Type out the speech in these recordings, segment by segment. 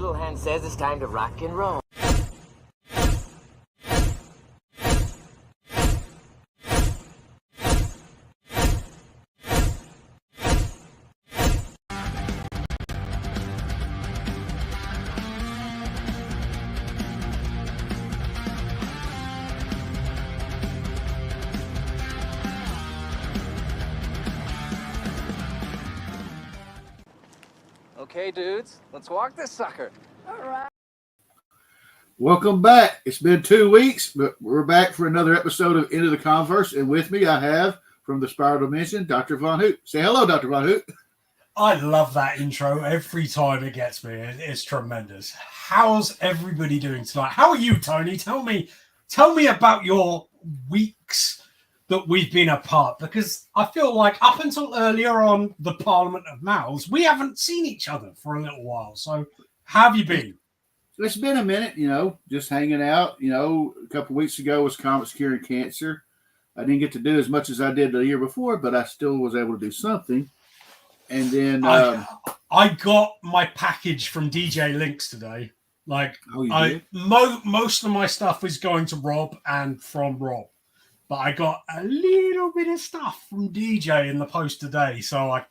little hand says it's time to rock and roll. Okay, dudes, let's walk this sucker. All right. Welcome back. It's been 2 weeks, but we're back for another episode of Into the Comiverse. And with me, I have from the Spiral Dimension, Dr. Von Hoot. Say hello, Dr. Von Hoot. I love that intro every time it gets me. It's tremendous. How's everybody doing tonight? How are you, Tony? Tell me about your weeks that we've been apart, because I feel like up until earlier on the Parliament of Mouths, we haven't seen each other for a little while. So how have you been? It's been a minute, just hanging out. A couple of weeks ago was Comics Curing Cancer. I didn't get to do as much as I did the year before, but I still was able to do something. And then I got my package from DJ Links today. Like, most of my stuff is going to Rob and from Rob. But I got a little bit of stuff from DJ in the post today, so I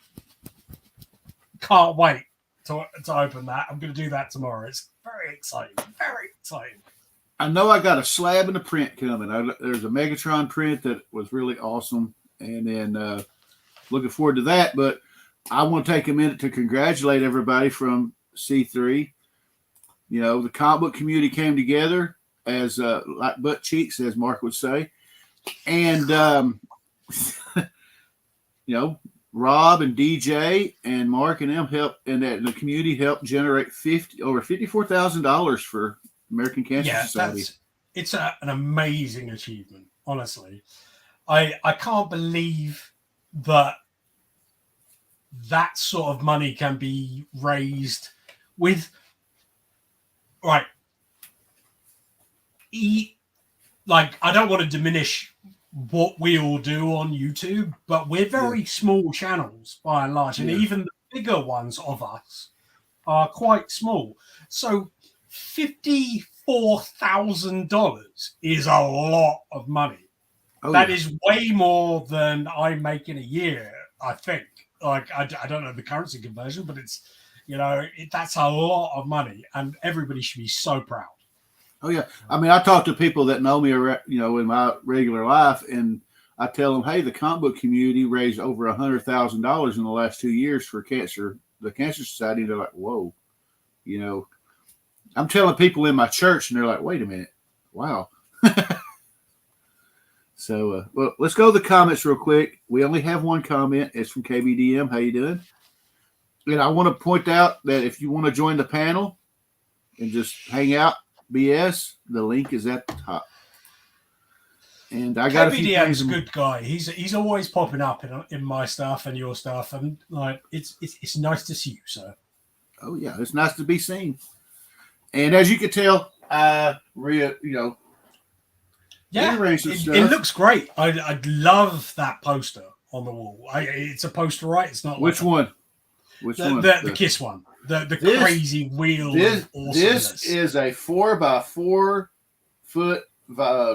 can't wait to open that. I'm going to do that tomorrow. It's very exciting. Very exciting. I know I got a slab in the print coming. There's a Megatron print that was really awesome, and then looking forward to that. But I want to take a minute to congratulate everybody from C3. The comic book community came together as like butt cheeks, as Mark would say. And, Rob and DJ and Mark and them helped, and the community helped generate over $54,000 for American Cancer Society. It's an amazing achievement, honestly. I can't believe that sort of money can be raised with, right. Like, I don't want to diminish what we all do on YouTube, but we're very small channels by and large, and even the bigger ones of us are quite small. So $54,000 is a lot of money. That is way more than I make in a year, I think. Like, I don't know the currency conversion, but it's, that's a lot of money, and everybody should be so proud. Oh, yeah. I mean, I talk to people that know me, in my regular life, and I tell them, hey, the comic book community raised over $100,000 in the last 2 years for the Cancer Society. And they're like, whoa. I'm telling people in my church, and they're like, wait a minute. Wow. So, well, let's go to the comments real quick. We only have one comment. It's from KBDM. How you doing? And I want to point out that if you want to join the panel and just hang out, BS, the link is at the top. And I got KBDM is a good guy. He's always popping up in my stuff and your stuff, and like it's nice to see you, sir. Oh yeah, it's nice to be seen. And as you can tell, it looks great. I love that poster on the wall. It's a poster, right? It's not. Which one? Which one? The Kiss one. The crazy wheel. This is a 4x4 foot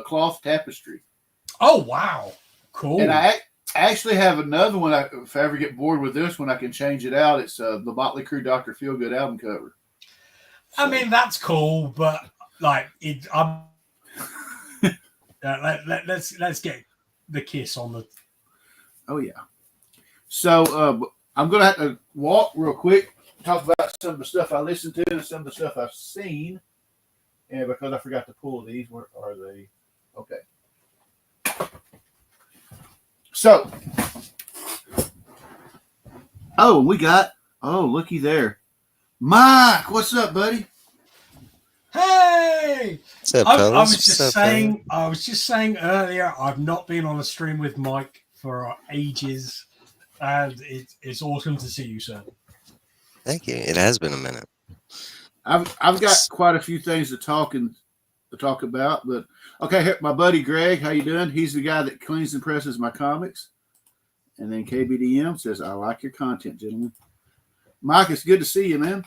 cloth tapestry. Oh wow, cool! And I actually have another one. If I ever get bored with this one, I can change it out. It's the Motley Crue Dr. Feelgood album cover. So. I mean, that's cool, but like it. Let's get the Kiss on the. Oh yeah. So I'm gonna have to walk real quick. Talk about some of the stuff I listened to and some of the stuff I've seen. And because I forgot to pull these, where are they? Okay. So, looky there. Mike, what's up, buddy? Hey! What's up, I was just saying earlier, I've not been on a stream with Mike for ages, and it's awesome to see you, sir. Thank you. It has been a minute. I've got quite a few things to talk about, but okay, my buddy Greg, how you doing? He's the guy that cleans and presses my comics. And then KBDM says, I like your content, gentlemen. Mike, it's good to see you, man.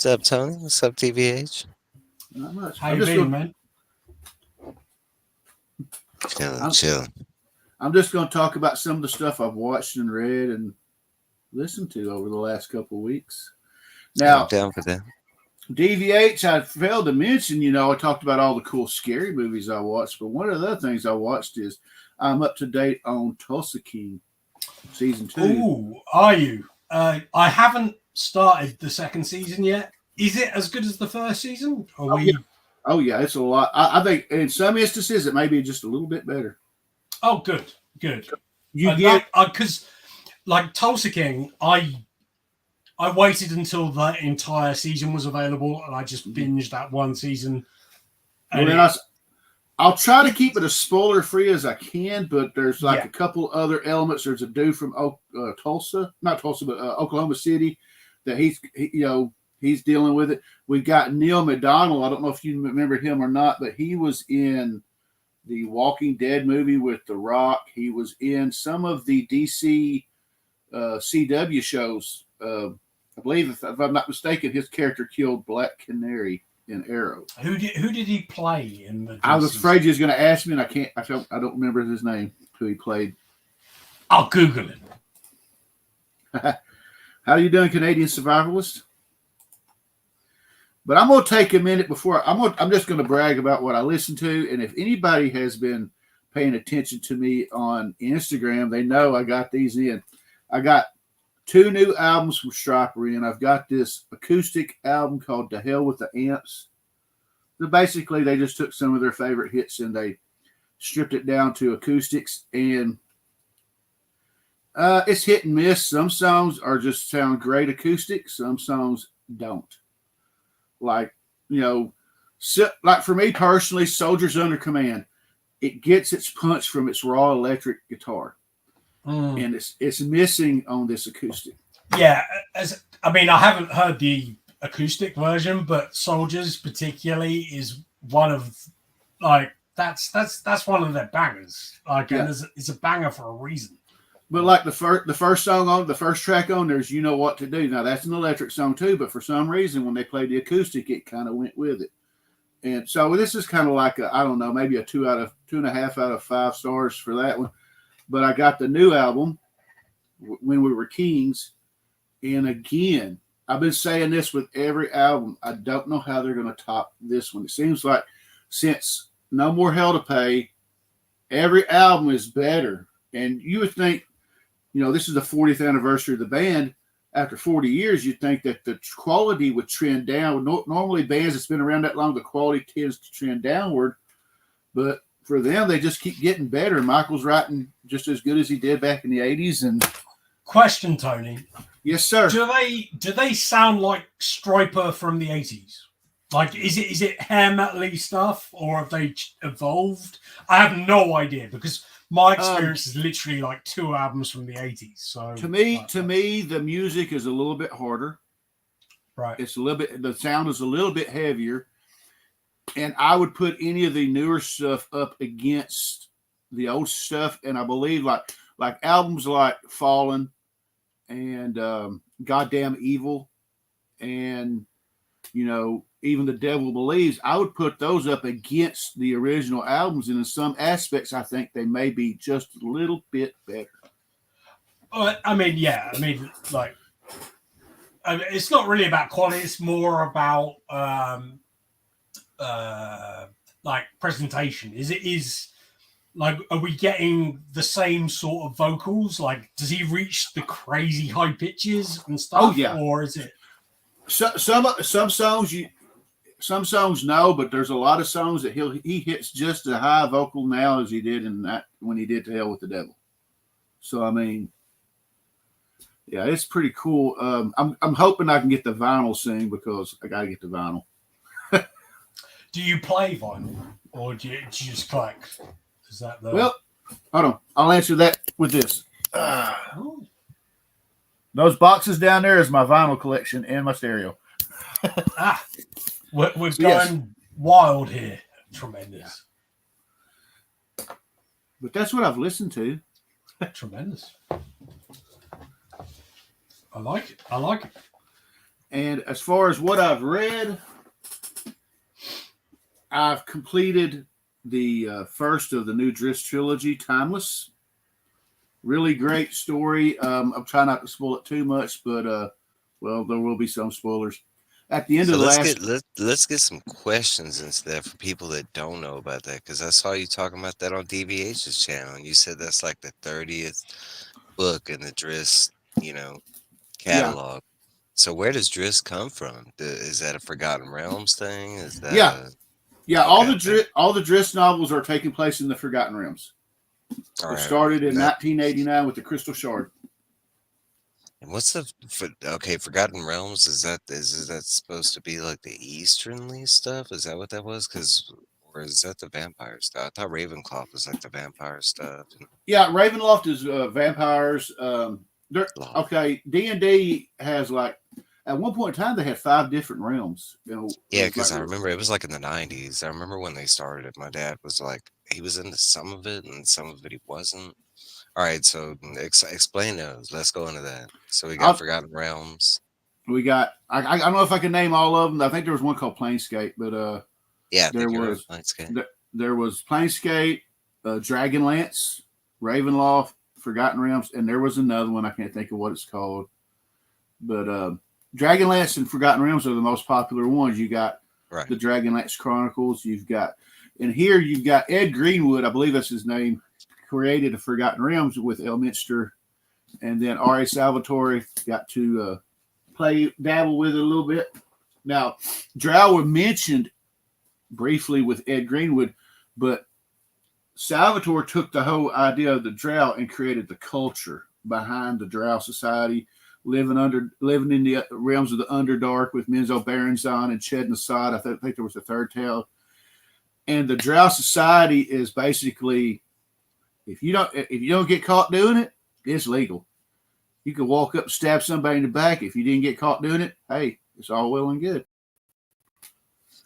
What's up, Tony? What's up, TVH? Not much. How you been, man? Chill. I'm just going to talk about some of the stuff I've watched and read and listened to over the last couple of weeks. Now, I'm down for that. DVH, I failed to mention, I talked about all the cool scary movies I watched, but one of the other things I watched is I'm up to date on Tulsa King season 2. Ooh, are you? I haven't started the second season yet. Is it as good as the first season? Oh, yeah, it's a lot. I think in some instances it may be just a little bit better. Oh, good. Because like Tulsa King, I waited until the entire season was available, and I just binged that one season. I'll try to keep it as spoiler free as I can, but there's a couple other elements. There's a dude from Oklahoma City that he's dealing with it. We've got Neil McDonald. I don't know if you remember him or not, but he was in the Walking Dead movie with The Rock. He was in some of the DC CW shows. I believe, if I'm not mistaken, his character killed Black Canary in Arrow. Who did he play in the DC? I was afraid you was going to ask me, and I don't remember his name, who he played. I'll Google it. How are you doing, Canadian Survivalist? But I'm going to take a minute before I'm just going to brag about what I listen to, and if anybody has been paying attention to me on Instagram, they know I got these in. I got 2 new albums from Stryper in. I've got this acoustic album called To Hell with the Amps. So basically, they just took some of their favorite hits and they stripped it down to acoustics, and it's hit and miss. Some songs sound great acoustic. Some songs don't. Like for me personally, Soldiers Under Command, it gets its punch from its raw electric guitar. And it's missing on this acoustic. Yeah, I haven't heard the acoustic version, but Soldiers particularly is one of that's one of their bangers. And it's a banger for a reason. But like the first track on there's You Know What to Do. Now that's an electric song too, but for some reason when they played the acoustic, it kind of went with it. And so this is kind of like maybe a 2.5 out of 5 stars for that one. But I got the new album, When We Were Kings, and again, I've been saying this with every album. I don't know how they're going to top this one. It seems like since No More Hell to Pay, every album is better. And you would think, this is the 40th anniversary of the band. After 40 years, you'd think that the quality would trend down. Normally, bands that's been around that long, the quality tends to trend downward. But for them, they just keep getting better. Michael's writing just as good as he did back in the 80s. And question, Tony. Yes, sir. Do they sound like Stryper from the 80s? Like, is it hair metal-y stuff, or have they evolved? I have no idea, because my experience is literally like 2 albums from the 80s. So to me, the music is a little bit harder. Right. The sound is a little bit heavier. And I would put any of the newer stuff up against the old stuff. And I believe like albums like Fallen and Goddamn Evil and, even The Devil Believes, I would put those up against the original albums. And in some aspects, I think they may be just a little bit better. It's not really about quality. It's more about presentation. Are we getting the same sort of vocals? Like, does he reach the crazy high pitches and stuff? Oh yeah. Or is it some songs no, but there's a lot of songs that he hits just as high vocal now as he did in that when he did To Hell with the Devil. So yeah, it's pretty cool. I'm hoping I can get the vinyl soon because I gotta get the vinyl. Do you play vinyl or do you just collect? Is that the... Well, hold on. I'll answer that with this. Those boxes down there is my vinyl collection and my stereo. We're going wild here. Tremendous. Yeah. But that's what I've listened to. Tremendous. I like it. And as far as what I've read, I've completed the first of the new Driss trilogy, Timeless. Really great story. I'm trying not to spoil it too much, but well, there will be some spoilers. At the end So of the let's get some questions into that for people that don't know about that, because I saw you talking about that on DVH's channel, and you said that's like the 30th book in the Driss, yeah, catalog. So where does Driss come from? Is that a Forgotten Realms thing? Is that yeah, yeah. okay? All the Driss novels are taking place in the Forgotten Realms. All It right. started in 1989 with the Crystal Shard. And what's Forgotten Realms? Is that supposed to be like the Easternly stuff? Is that what that was? Or is that the vampire stuff? I thought Ravenclaw was like the vampire stuff. Yeah, Ravenloft is vampires. Okay, D&D has like at one point in time they had 5 different realms. Yeah, because I remember it was like in the 90s. I remember when they started it. My dad was like, he was into some of it and some of it he wasn't. All right, so explain those. Let's go into that. So we got Forgotten Realms. We got I don't know if I can name all of them. I think there was one called Planescape, but yeah, there was Planescape, Dragonlance, Ravenloft, Forgotten Realms, and there was another one I can't think of what it's called. But Dragonlance and Forgotten Realms are the most popular ones. You got the Dragonlance Chronicles. You've got Ed Greenwood, I believe that's his name, created a Forgotten Realms with Elminster, and then R.A. Salvatore got to dabble with it a little bit. Now, Drow were mentioned briefly with Ed Greenwood, but Salvatore took the whole idea of the Drow and created the culture behind the Drow society, living in the realms of the Underdark with Menzo Baranzan and Ched Nassad. I think there was a third tale. And the Drow society is basically, if you don't get caught doing it, it's legal. You can walk up and stab somebody in the back. If you didn't get caught doing it, hey, it's all well and good.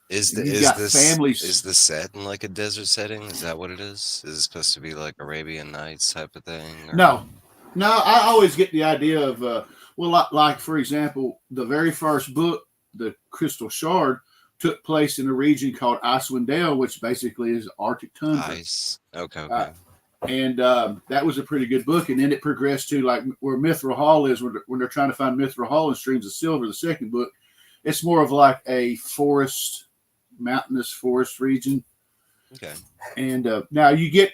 Is this set in like a desert setting? Is that what it is? Is it supposed to be like Arabian Nights type of thing? Or? No. I always get the idea of like for example, the very first book, the Crystal Shard, took place in a region called Icewind Dale, which basically is Arctic tundra. Ice. Okay. And that was a pretty good book. And then it progressed to like where Mithril Hall is, when they're trying to find Mithril Hall in Streams of Silver, the second book. It's more of like a mountainous forest region. Okay. And now you get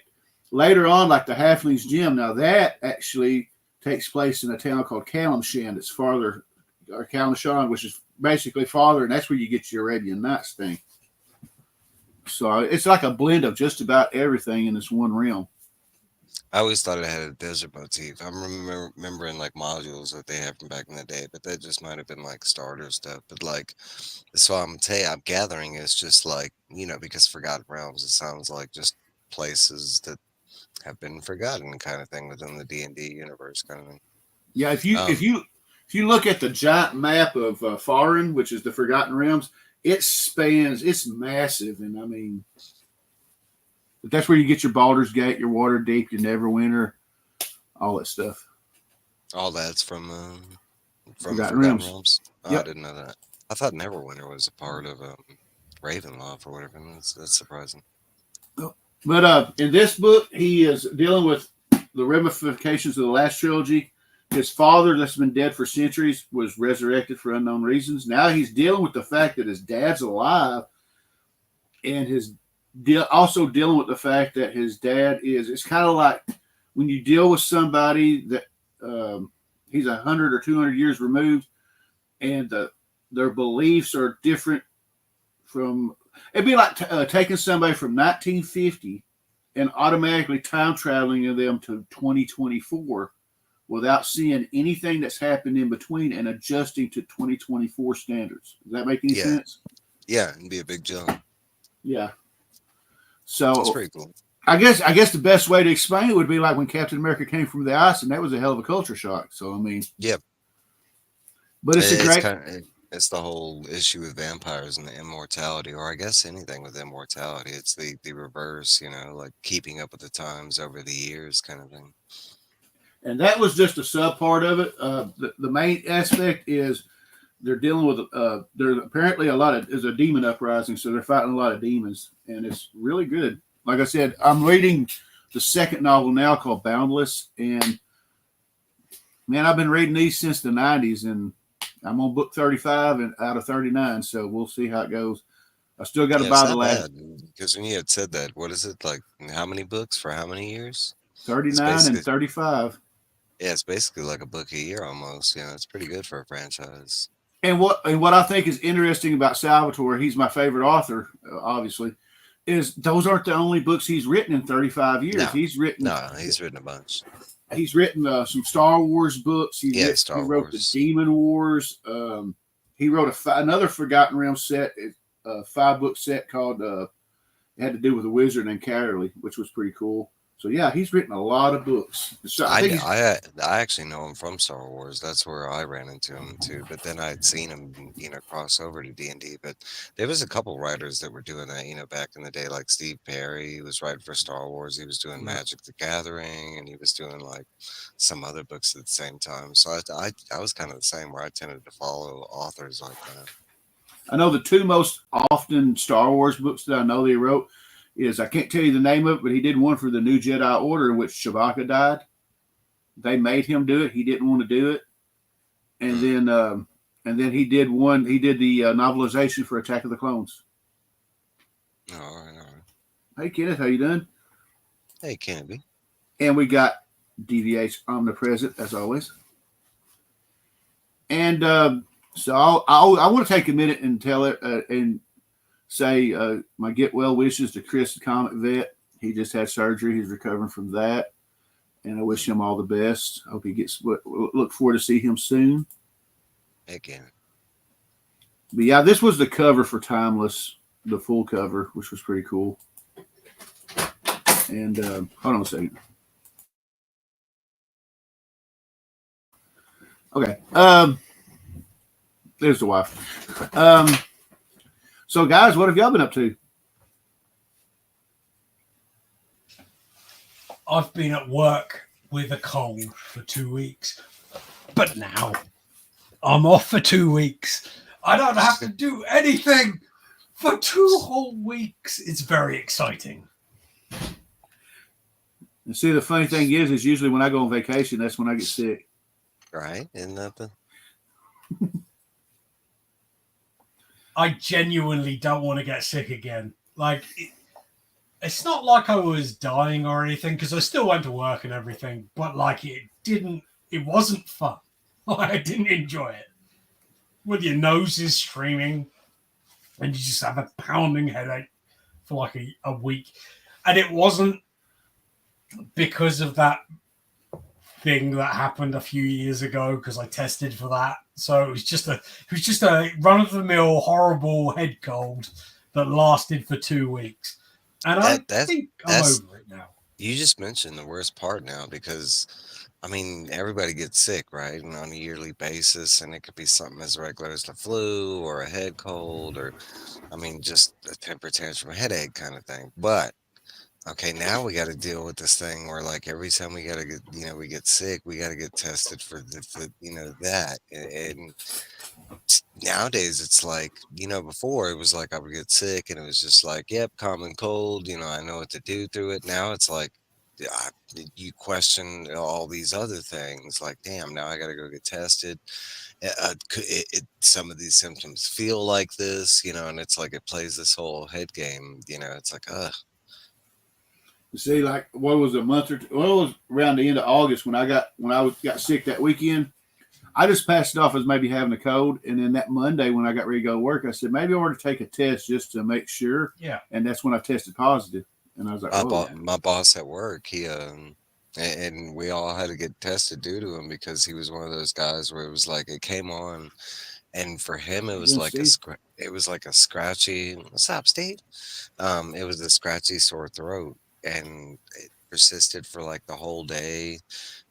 later on like the Halfling's Gym. Now that actually takes place in a town called Calimshan. It's farther, or Calimshan, which is basically farther, and that's where you get your Arabian Nights thing. So it's like a blend of just about everything in this one realm. I always thought it had a desert motif. I'm remembering like modules that they had from back in the day, but that just might have been like starter stuff. But like, so I'm gathering it's just like, because Forgotten Realms, it sounds like just places that have been forgotten kind of thing within the D&D universe kind of thing. Yeah, if you look at the giant map of Farin, which is the Forgotten Realms, it's massive, and I mean, that's where you get your Baldur's Gate, your Waterdeep, your Neverwinter, all that stuff. All that's from Forgotten Realms. Oh, yep. I didn't know that. I thought Neverwinter was a part of Ravenloft or whatever. That's surprising. But in this book, he is dealing with the ramifications of the last trilogy. His father, that's been dead for centuries, was resurrected for unknown reasons. Now he's dealing with the fact that his dad's alive, and also dealing with the fact that his dad is. It's kind of like when you deal with somebody that he's 100 or 200 years removed, and their beliefs are different from. It'd be like taking somebody from 1950 and automatically time traveling them to 2024 without seeing anything that's happened in between and adjusting to 2024 standards. Does that make any sense? Yeah, it'd be a big jump. Yeah. So that's pretty cool. I guess the best way to explain it would be like when Captain America came from the ice, and that was a hell of a culture shock. So I mean, yep. But it's it's the whole issue with vampires and the immortality, or I guess anything with immortality. It's the reverse, like keeping up with the times over the years kind of thing. And that was just a sub part of it. The main aspect is they're dealing with there's apparently there's a demon uprising, so they're fighting a lot of demons, and it's really good. Like I said, I'm reading the second novel now called Boundless, and man, I've been reading these since the '90s, and I'm on book 35 and out of 39, so we'll see how it goes. I still got to buy the last because when you had said that, what is it like? How many books for how many years? 39 and 35. Yeah, it's basically like a book a year almost. You know, it's pretty good for a franchise. And what I think is interesting about Salvatore, he's my favorite author, obviously, is those aren't the only books he's written in 35 years. No, he's written a bunch. He's written some Star Wars books. He wrote the Demon Wars. He wrote another Forgotten Realm set, a 5-book set called it had to do with a wizard named Casterly, which was pretty cool. So yeah, he's written a lot of books. So I actually know him from Star Wars. That's where I ran into him too. But then I'd seen him, cross over to D&D. But there was a couple writers that were doing that, back in the day, like Steve Perry. He was writing for Star Wars. He was doing Magic the Gathering, and he was doing like some other books at the same time. So I was kind of the same, where I tended to follow authors like that. I know the 2 most often Star Wars books that I know that he wrote is, I can't tell you the name of it, but he did one for the New Jedi Order in which Chewbacca died. They made him do it. He didn't want to do it. And then he did one. He did the novelization for Attack of the Clones. All right. Hey, Kenneth, how you doing? Hey, Kennedy. And we got DVH omnipresent as always. And so I want to take a minute and tell it and say my get well wishes to Chris, the comic vet. He just had surgery. He's recovering from that. And I wish him all the best. I hope he gets, look forward to see him soon. Again. But yeah, this was the cover for Timeless, the full cover, which was pretty cool. And hold on a second. Okay. There's the wife. So, guys, what have y'all been up to? I've been at work with a cold for 2 weeks, but now I'm off for 2 weeks. I don't have to do anything for 2 whole weeks. It's very exciting. And see, the funny thing is usually when I go on vacation, that's when I get sick. Right? Isn't that the... I genuinely don't want to get sick again. Like, it's not like I was dying or anything, because I still went to work and everything, but like it wasn't fun. I didn't enjoy it. With your nose is streaming and you just have a pounding headache for like a week. And it wasn't because of that thing that happened a few years ago, because I tested for that. So it was just a run-of-the-mill horrible head cold that lasted for 2 weeks. And I think I'm over it now. You just mentioned the worst part now, because I mean, everybody gets sick, right? And on a yearly basis, and it could be something as regular as the flu or a head cold, or I mean, just a temper tantrum, a headache kind of thing. But okay, now we got to deal with this thing where, like, every time we got to get, we get sick, we got to get tested for that. And nowadays it's like, before it was like I would get sick and it was just like, yep, common cold, I know what to do through it. Now it's like, you question all these other things, like, damn, now I got to go get tested. Some of these symptoms feel like this, and it's like it plays this whole head game. It's like, You see, like, what was a month or two? Well, it was around the end of August when I got sick that weekend. I just passed it off as maybe having a cold, and then that Monday when I got ready to go to work, I said maybe I ought to take a test just to make sure. Yeah, and that's when I tested positive, and I was like, my boss at work, he and we all had to get tested due to him, because he was one of those guys where it was like it came on, and for him it was like a scratchy. What's up, Steve? It was a scratchy sore throat, and it persisted for like the whole day,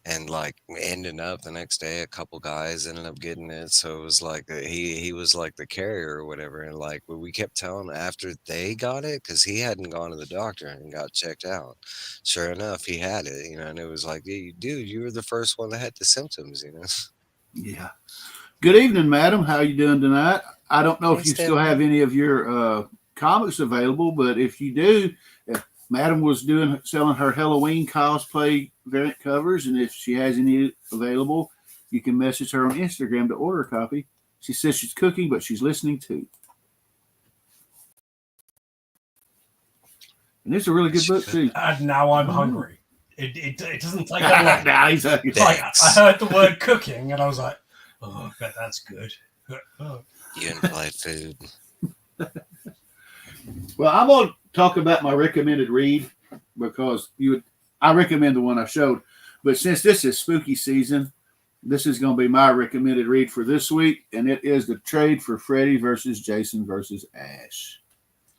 and like ending up the next day a couple guys ended up getting it. So it was like he was like the carrier or whatever, and like we kept telling him after they got it, because he hadn't gone to the doctor and got checked out. Sure enough, he had it, and it was like, hey, dude, you were the first one that had the symptoms. Yeah. Good evening, madam. How you doing tonight? I don't know if you still Stephanie. have any of your comics available, but if you do, if madam was selling her Halloween cosplay variant covers, and if she has any available, you can message her on Instagram to order a copy. She says she's cooking, but she's listening too. And it's a really good book too. And now I'm hungry. It doesn't take that long. Now he's hungry. Like, I heard the word cooking, and I was like, "Oh, I bet that's good." Oh. You implied food. Well, I'm going to talk about my recommended read because I recommend the one I showed. But since this is spooky season, this is going to be my recommended read for this week, and it is The Trade for Freddy versus Jason versus Ash.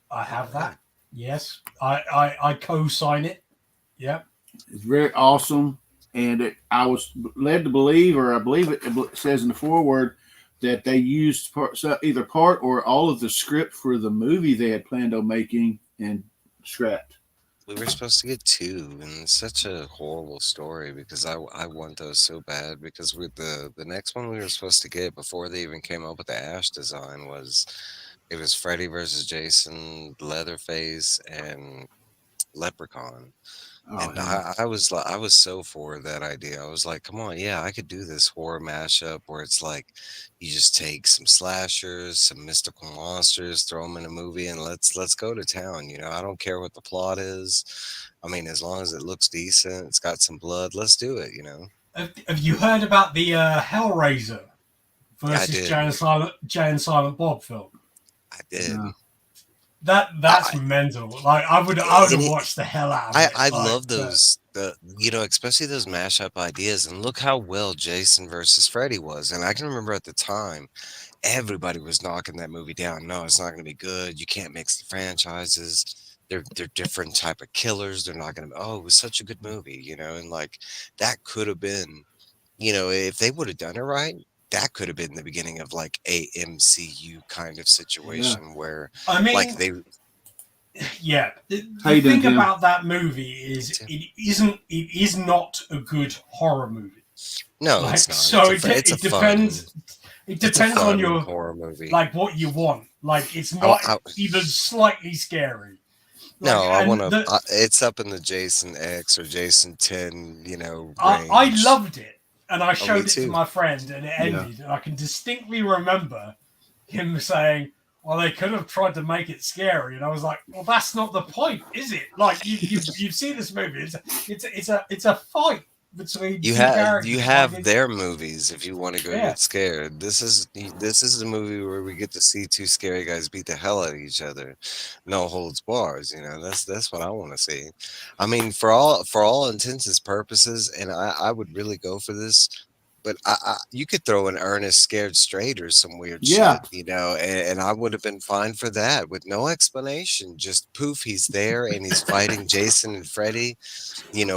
I have that. Yes, I co-sign it. Yep. It's very awesome, and I was led to believe, or I believe it says in the foreword, that they used either part or all of the script for the movie they had planned on making and scrapped. We were supposed to get 2, and it's such a horrible story because I want those so bad, because with the next one we were supposed to get before they even came up with the Ash design was Freddy versus Jason, Leatherface, and Leprechaun. And I was so for that idea. I was like, come on, yeah, I could do this horror mashup where it's like you just take some slashers, some mystical monsters, throw them in a movie, and let's go to town. I don't care what the plot is. I mean, as long as it looks decent, it's got some blood, let's do it. Have you heard about the Hellraiser versus Jay and Silent Bob film? I did. Yeah. That's mental. Like I would have watched the hell out of it. I love those, especially those mashup ideas. And look how well Jason versus Freddy was. And I can remember at the time, everybody was knocking that movie down. No, it's not going to be good. You can't mix the franchises. They're different type of killers. They're not going to. Oh, it was such a good movie, and like that could have been, if they would have done it right. That could have been the beginning of like a MCU kind of situation where, I mean, like they. Yeah, the thing about that movie is it is not a good horror movie. No, it's not. So it depends. It depends on your horror movie, like what you want. Like it's not even slightly scary. Like, no, I want to. It's up in the Jason X or Jason 10. Range. I loved it. And I showed it to my friend, and it ended. Yeah. And I can distinctly remember him saying, "Well, they could have tried to make it scary." And I was like, "Well, that's not the point, is it? Like you've seen this movie. It's a fight between you have their movies if you want to go get scared. This is the movie where we get to see 2 scary guys beat the hell out of each other, no holds bars. That's what I want to see. I mean, for all intents and purposes, and I would really go for this. But you could throw an Ernest scared straight or some weird shit, and I would have been fine for that with no explanation. Just poof, he's there and he's fighting Jason and Freddy,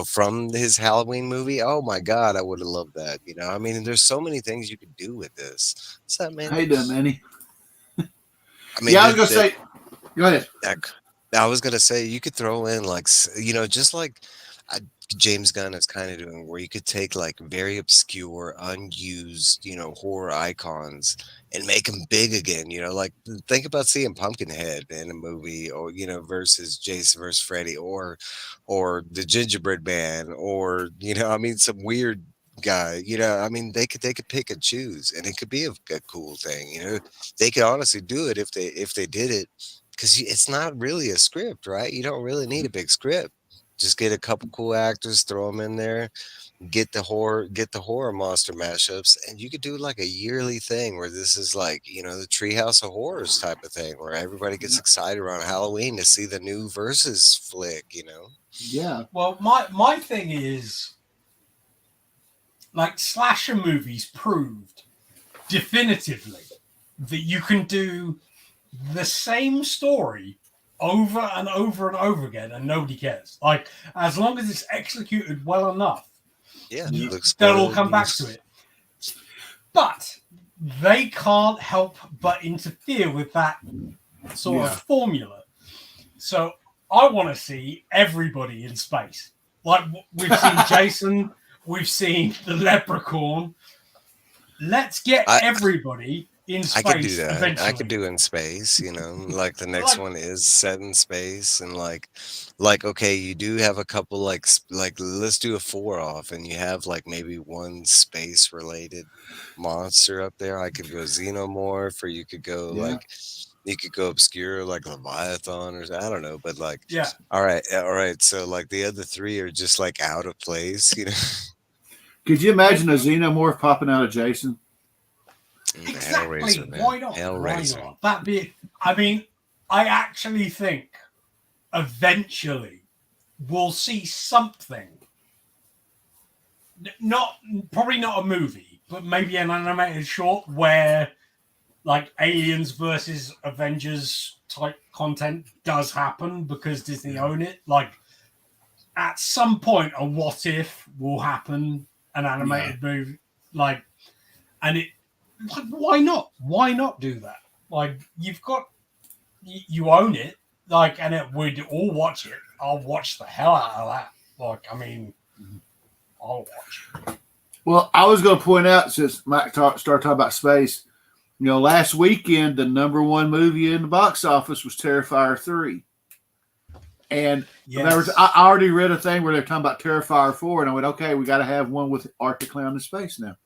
from his Halloween movie. Oh my God, I would have loved that. I mean, there's so many things you could do with this. What's up, man? How you doing, Manny? I mean, I was gonna say. Go ahead. I was gonna say you could throw in like, just like. James Gunn is kind of doing, where you could take like very obscure, unused, horror icons and make them big again. Like think about seeing Pumpkinhead in a movie, or versus Jason versus Freddy, or the Gingerbread Man, or I mean, some weird guy. I mean, they could pick and choose, and it could be a cool thing. They could honestly do it if they did it, because it's not really a script, right? You don't really need a big script. Just get a couple cool actors, throw them in there, get the horror monster mashups, and you could do like a yearly thing where this is like, the Treehouse of Horrors type of thing, where everybody gets excited around Halloween to see the new Versus flick, Yeah. Well, my thing is, like, slasher movies proved definitively that you can do the same story over and over and over again, and nobody cares. Like, as long as it's executed well enough, they'll all come back to it. But they can't help but interfere with that sort of formula. So I want to see everybody in space. Like, we've seen Jason, we've seen the Leprechaun. let's get everybody in space. I could do that. Eventually. I could do in space, you know, like the next one is set in space, and like okay, you do have a couple like let's do a 4 off, and you have like maybe one space related monster up there. I could go Xenomorph, or you could go like you could go obscure like Leviathan, or I don't know, but like all right. So like the other 3 are just like out of place, you know. Could you imagine a Xenomorph popping out of Jason? Exactly. Hellraiser, man. Why not? Hellraiser. Why not? That be. I mean, I actually think eventually we'll see something. Probably not a movie, but maybe an animated short where, like, Aliens versus Avengers type content does happen because Disney own it. Like, at some point, a what if will happen, an animated movie, like, and it. Like, why not? Why not do that? Like, you own it, like, and we'd all watch it. I'll watch the hell out of that. Like, I mean, I'll watch it. Well, I was going to point out, since Mike started talking about space, you know, last weekend, the #1 movie in the box office was Terrifier 3. And I already read a thing where they're talking about Terrifier 4, and I went, okay, we got to have one with Art the Clown in space now.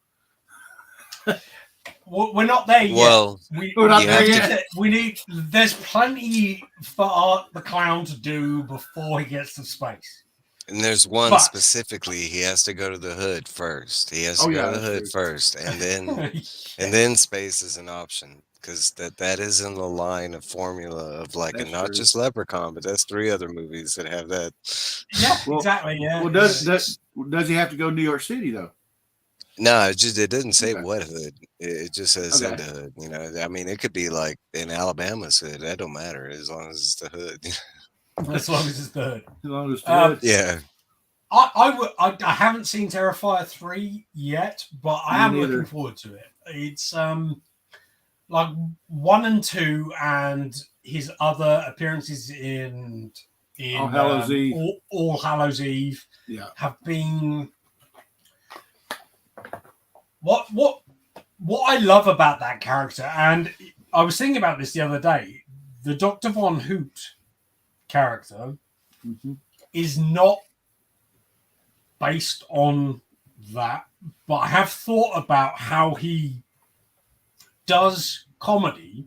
We're not there yet. Well, we're not there yet. We need. There's plenty for Art the Clown to do before he gets to space. And there's one specifically. He has to go to the hood first. He has to go to the hood first, and then space is an option, because that is in the line of formula of like, and not just Leprechaun, but that's 3 other movies that have that. Yeah, exactly. Yeah. Well, does he have to go to New York City though? No, it doesn't say what hood. It just says in the hood. You know, I mean, it could be like in Alabama's hood. That don't matter as long as it's the hood. As long as it's the hood. As long as it's the hood. Yeah. I haven't seen Terrifier 3 yet, but I am looking forward to it. It's like 1 and 2, and his other appearances in All Hallows Eve. All Hallows Eve have been. What I love about that character, and I was thinking about this the other day, the Dr. Von Hoot character is not based on that, but I have thought about how he does comedy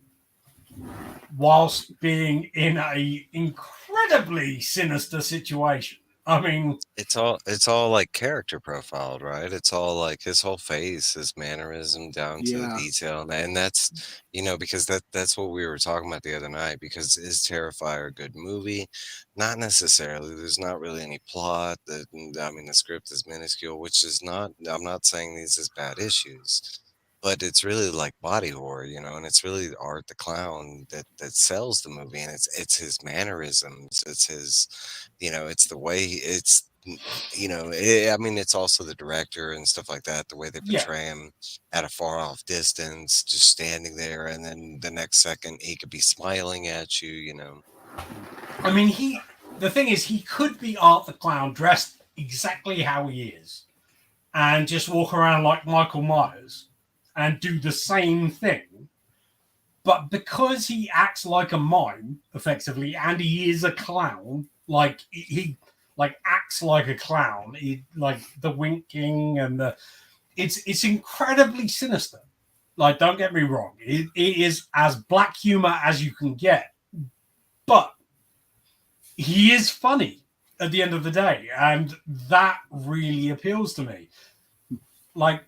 whilst being in a incredibly sinister situation. I mean, it's all like character profiled, right? It's all like his whole face, his mannerism down to the detail, and that's, you know, because that's what we were talking about the other night. Because is Terrifier a good movie? Not necessarily. There's not really any plot. I mean, the script is minuscule, which is not. I'm not saying these is bad issues, but it's really like body horror, you know, and it's really Art the Clown that sells the movie, and it's his mannerisms, it's his, you know, it's the way it's, you know, I mean, it's also the director and stuff like that, the way they portray him at a far off distance, just standing there, and then the next second he could be smiling at you, you know. I mean, the thing is, he could be Art the Clown dressed exactly how he is and just walk around like Michael Myers and do the same thing, but because he acts like a mime effectively, and he is a clown, like he like acts like a clown, he, like the winking and it's incredibly sinister. Like, don't get me wrong, it is as black humor as you can get, but he is funny at the end of the day, and that really appeals to me. Like,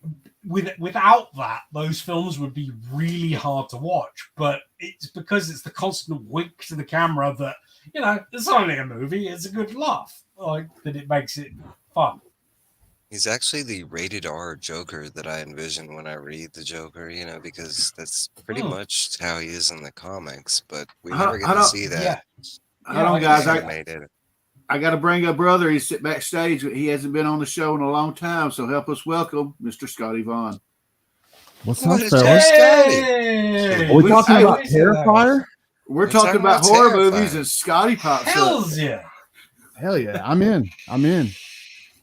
without that, those films would be really hard to watch. But it's because it's the constant wink to the camera that, you know, it's only a movie. It's a good laugh. Like, that it makes it fun. He's actually the rated R Joker that I envision when I read the Joker, you know, because that's pretty much how he is in the comics. But we never get to see that. Hold on, guys. I got to bring up brother. He's sitting backstage. He hasn't been on the show in a long time, so help us welcome Mr. Scotty Vaughn. What's up, fellas? Hey! Are we talking about Terrifier? We're talking about horror movies, and Scotty pops up. Yeah. Hell yeah. I'm in.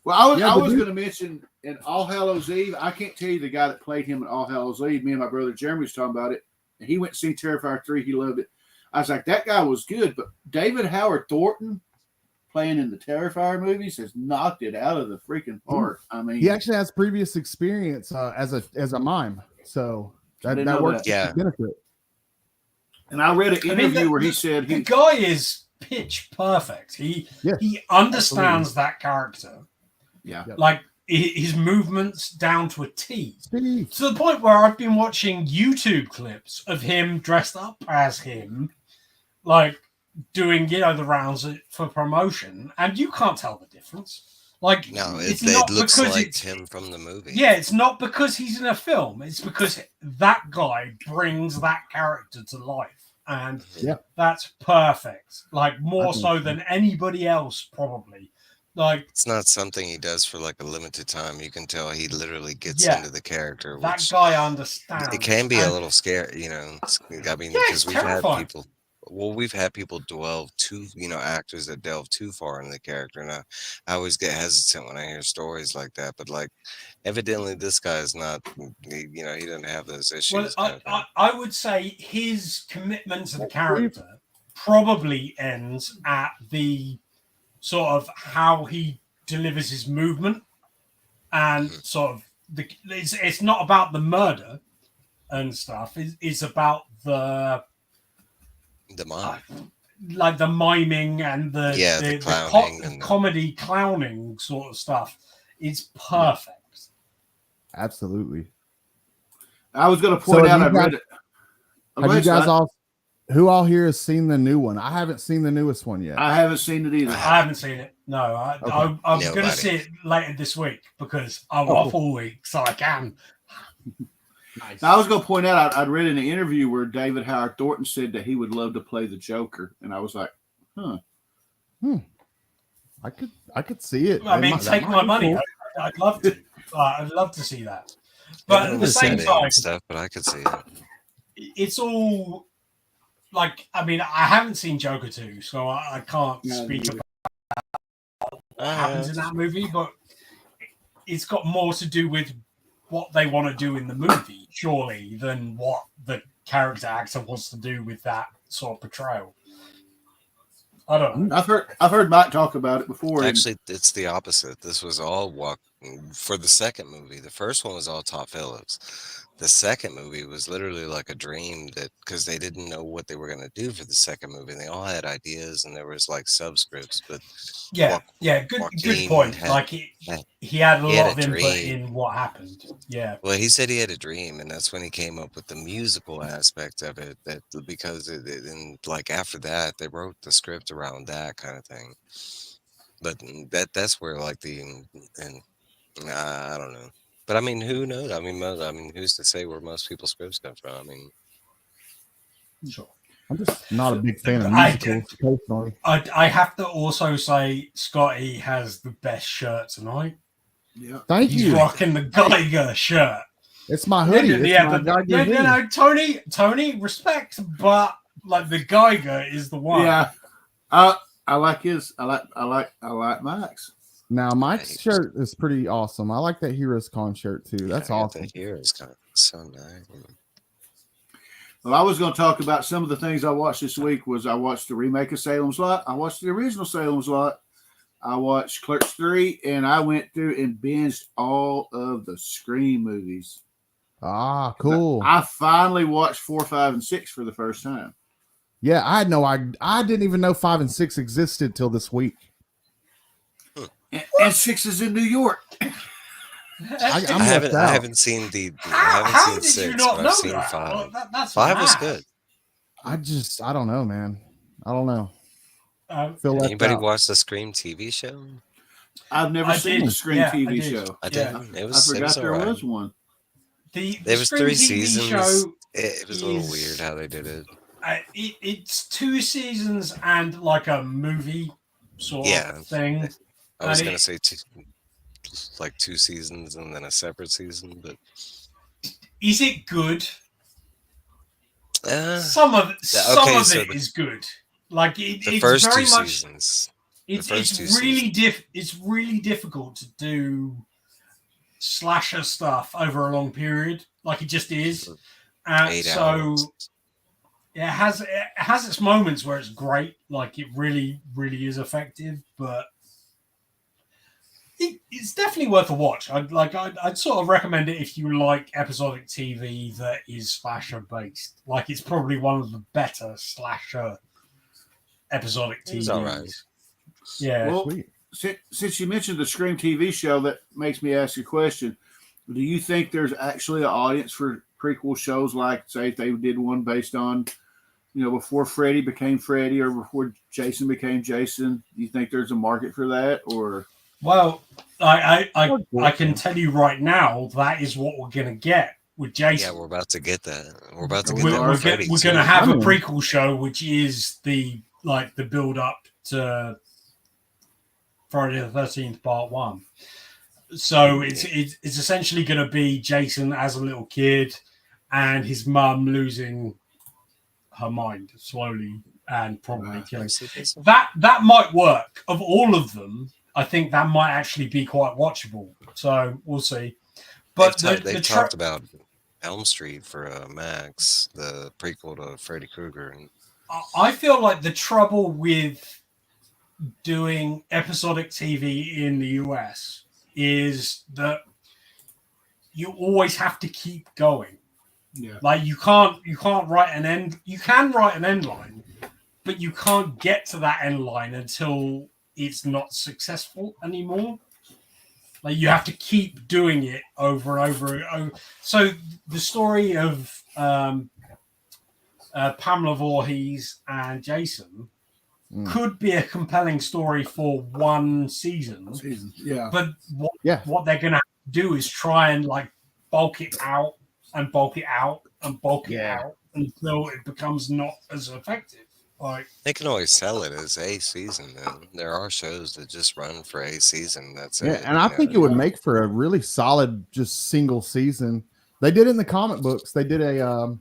Well, I was going to mention, in All Hallows Eve, I can't tell you the guy that played him in All Hallows Eve. Me and my brother Jeremy was talking about it, and he went to see Terrifier 3. He loved it. I was like, that guy was good, but David Howard Thornton playing in the Terrifier movies has knocked it out of the freaking park. I mean, he actually has previous experience as a mime, so that works to his benefit. And I read an interview where he said the guy is pitch perfect. He understands that character. Yeah, like his movements down to a T. To the point where I've been watching YouTube clips of him dressed up as him, like doing the rounds for promotion, and you can't tell the difference. Like, no, it looks like him from the movie. Yeah, it's not because he's in a film. It's because that guy brings that character to life, and that's perfect. Like, more so than anybody else, probably. Like, it's not something he does for like a limited time. You can tell he literally gets into the character. That guy understands. It can be a little scary, I mean, because we've had people delve too, actors that delve too far into the character. And I always get hesitant when I hear stories like that. But like, evidently, this guy is not. He doesn't have those issues. Well, I would say his commitment to the character probably ends at the sort of how he delivers his movement, and sort of it's not about the murder and stuff. It's about the mime, like the miming and the clowning and comedy clowning sort of stuff. It's perfect. Absolutely. I was going to point out. I read it. Have you guys all? Who all here has seen the new one? I haven't seen the newest one yet. I haven't seen it either. I haven't seen it. No, I'm going to see it later this week because I'm off all week, so I can. Nice. Now, I was going to point out, I'd read in an interview where David Howard Thornton said that he would love to play the Joker, and I was like, I could see it. I mean, take my money. Cool. I'd love to. I'd love to see that. But at the same time, but I could see it. It's all. Like, I mean, I haven't seen Joker 2, so I can't speak about what happens in that movie, but it's got more to do with what they want to do in the movie, surely, than what the character actor wants to do with that sort of portrayal. I don't know. I've heard Mike talk about it before. Actually, it's the opposite. This was all for the second movie. The first one was all Todd Phillips. The second movie was literally like a dream because they didn't know what they were going to do for the second movie. They all had ideas and there was like subscripts, but good point. He had a lot of input in what happened. Yeah. Well, he said he had a dream, and that's when he came up with the musical aspect of it. Because after that, they wrote the script around that kind of thing. But that's where I don't know. But I mean, who knows? I mean, who's to say where most people's scripts come from? I mean, sure. I'm just not a big fan of musicals, personally. I have to also say, Scotty has the best shirt tonight. Yeah, thank you. He's rocking the Geiger shirt. It's my hoodie. Tony, respect, but like the Geiger is the one. Yeah, I like his. I like Mike's. Now, Mike's shirt is pretty awesome. I like that Heroes Con shirt too. That's awesome. That Heroes Con, so nice. Well, I was going to talk about some of the things I watched this week. I watched the remake of Salem's Lot. I watched the original Salem's Lot. I watched Clerks 3, and I went through and binged all of the Scream movies. Ah, cool. I finally watched 4, 5, and 6 for the first time. Yeah, I didn't even know 5 and 6 existed till this week. And 6 is in New York. I haven't seen How did 6, you not but know I've seen that? 5. Well, that's 5 mad. was good. I don't know, man. I don't know. Anybody watch the Scream TV show? I've never seen the Scream TV show. I did. I forgot there was one. There was 3 seasons. It was a little weird how they did it. It's 2 seasons and like a movie sort of thing. I was going to say 2 seasons and then a separate season, but is it good? Some of it is good. Like the it's first very 2 much. Seasons. It's really difficult to do slasher stuff over a long period, like it just is. 8 So hours. it has its moments where it's great, like it really, really is effective, but it's definitely worth a watch. I'd sort of recommend it if you like episodic TV that is slasher based. Like it's probably one of the better slasher episodic TVs. It's all right. Yeah. Well, Sweet. since you mentioned the Scream TV show, that makes me ask you a question. Do you think there's actually an audience for prequel shows, like, say, if they did one based on, before Freddy became Freddy or before Jason became Jason? Do you think there's a market for that, or? Well, I can tell you right now that is what we're gonna get with Jason. Yeah, we're about to get that. We're about to get We that. are. with Freddy, We're too. gonna have a prequel show, which is the build up to Friday the 13th Part 1. So it's essentially going to be Jason as a little kid and his mum losing her mind slowly and probably killing. That might work. Of all of them, I think that might actually be quite watchable. So we'll see. But they've talked about Elm Street for Max, the prequel to Freddy Krueger. And I feel like the trouble with doing episodic TV in the US is that you always have to keep going. Yeah. Like you can't write an end. You can write an end line, but you can't get to that end line until it's not successful anymore. Like you have to keep doing it over and over and over. So the story of Pamela Voorhees and Jason could be a compelling story for one season. Yeah. But what they're going to do is try and like bulk it out and bulk it out and bulk it out until it becomes not as effective. Like they can always sell it as a season. Then there are shows that just run for a season. That's it. And I think it would make for a really solid, just single season. They did it in the comic books. They did a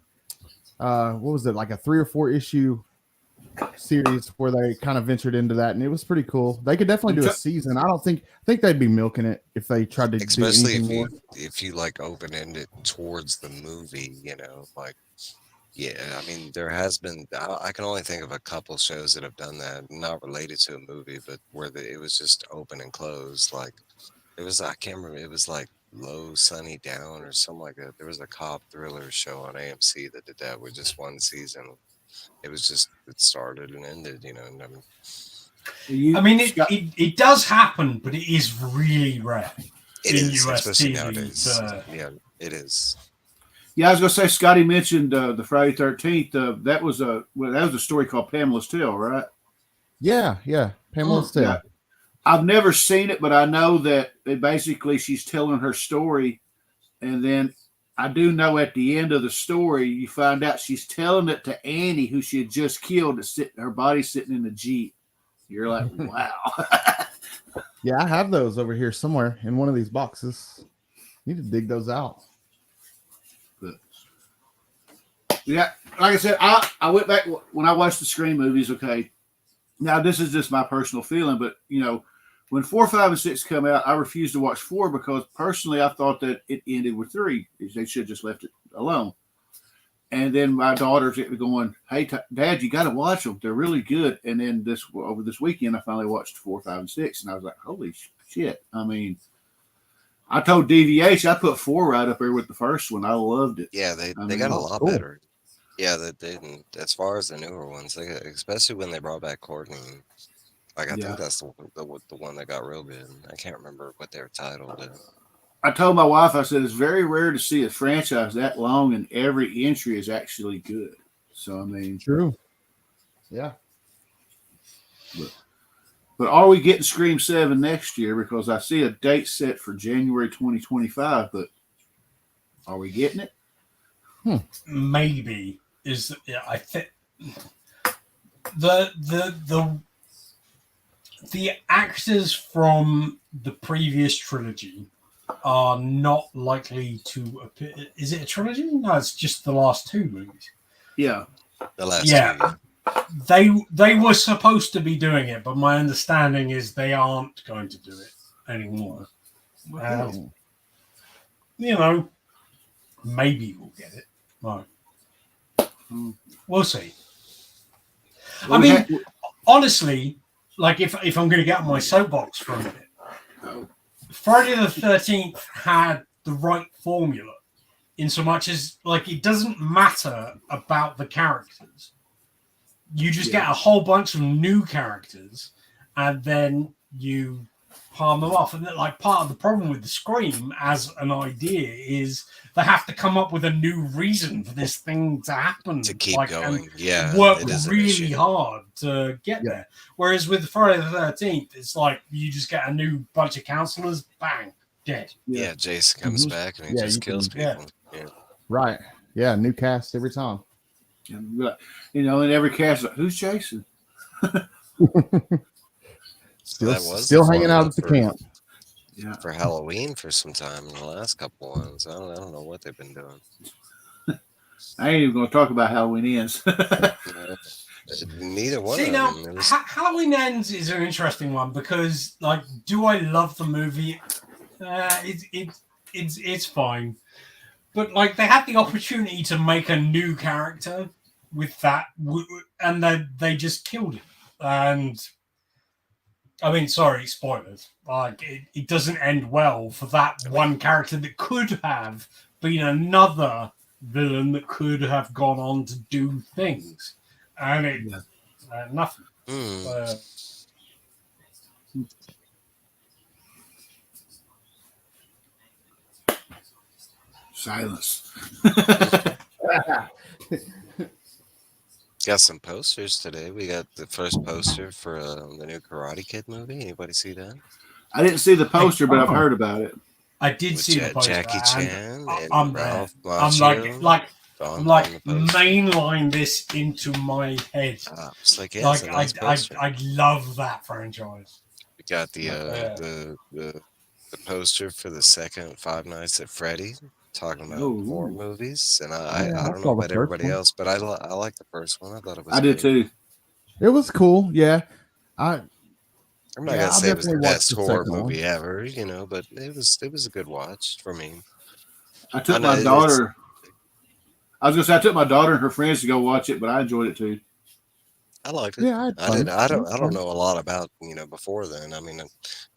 what was it, like a 3 or 4 issue series where they kind of ventured into that, and it was pretty cool. They could definitely do a season. I think they'd be milking it if they tried to especially do anything if you like open end it towards the movie, like I mean there has been I can only think of a couple shows that have done that, not related to a movie, but where it was just open and closed. Like it was, I can't remember, it was like Low Sunny Down or something like that. There was a cop thriller show on AMC that did that with just one season. It was just, it started and ended, I mean, it does happen, but it is really rare. It is, US especially TV, nowadays. Yeah, it is. Yeah, I was gonna say, Scotty mentioned the Friday 13th. That was a story called Pamela's Tale, right? Yeah, Pamela's Tale. Yeah. I've never seen it, but I know that basically she's telling her story, and then I do know at the end of the story, you find out she's telling it to Annie, who she had just killed. Her body sitting in the Jeep. You're like, wow. Yeah, I have those over here somewhere in one of these boxes. Need to dig those out. But, yeah, like I said, I went back when I watched the Scream movies. Okay, now this is just my personal feeling, but when 4, 5, and 6 come out, I refused to watch 4 because personally I thought that it ended with 3. They should have just left it alone. And then my daughters going, "Hey, Dad, you got to watch them. They're really good." And then over this weekend, I finally watched 4, 5, and 6, and I was like, "Holy shit!" I mean, I told DVH I put 4 right up there with the first one. I loved it. Yeah, they got a lot better. Yeah, they didn't. As far as the newer ones, especially when they brought back Courtney. Like I think that's the one that got real good. I can't remember what they were titled. I told my wife, I said, it's very rare to see a franchise that long and every entry is actually good. So, I mean. True. Yeah. But are we getting Scream 7 next year? Because I see a date set for January 2025, but are we getting it? Maybe. I think the actors from the previous trilogy are not likely to appear. Is it a trilogy? No, it's just the last 2 movies. Yeah. The last 2. Yeah. They were supposed to be doing it, but my understanding is they aren't going to do it anymore. you know, maybe we'll get it. Right. We'll see. I mean, honestly, like if I'm going to get on my soapbox for a minute, Friday the 13th had the right formula in so much as like it doesn't matter about the characters. You just get a whole bunch of new characters and then you palm them off. And that, like, part of the problem with the Scream as an idea is they have to come up with a new reason for this thing to happen. To keep going. Yeah. Work really hard to get there. Whereas with Friday the 13th, it's like you just get a new bunch of counselors, bang, dead. Yeah, Jason comes back and he just kills people. Yeah. Right. Yeah, new cast every time. You know, in every cast, like, who's Jason? Still hanging out at the camp. Yeah. For Halloween for some time in the last couple ones. I don't know what they've been doing. I ain't even going to talk about Halloween Ends. Neither one. See, now, Halloween Ends is an interesting one because, like, do I love the movie? It's fine, but like they had the opportunity to make a new character with that, and they just killed it. And I mean, sorry, spoilers. Like it doesn't end well for that one character that could have been another villain that could have gone on to do things, and it nothing. Silence. Got some posters today. We got the first poster for the new Karate Kid movie. Anybody see that? I didn't see the poster, but I've heard about it. I did see the poster. Jackie Chan and I'm Ralph Macchio. I'm like mainline this into my head. It's like, I love that franchise. We got the poster for the second Five Nights at Freddy, talking about horror movies, and I don't know about everybody else, but I like the first one. I thought it was. I did too. It was cool. Yeah, I'm not gonna say it was the best horror movie ever, you know, but it was a good watch for me. I took my daughter. I was gonna say I took my daughter and her friends to go watch it, but I enjoyed it too. I liked it. Yeah, I don't know a lot about, you know, before then. I mean,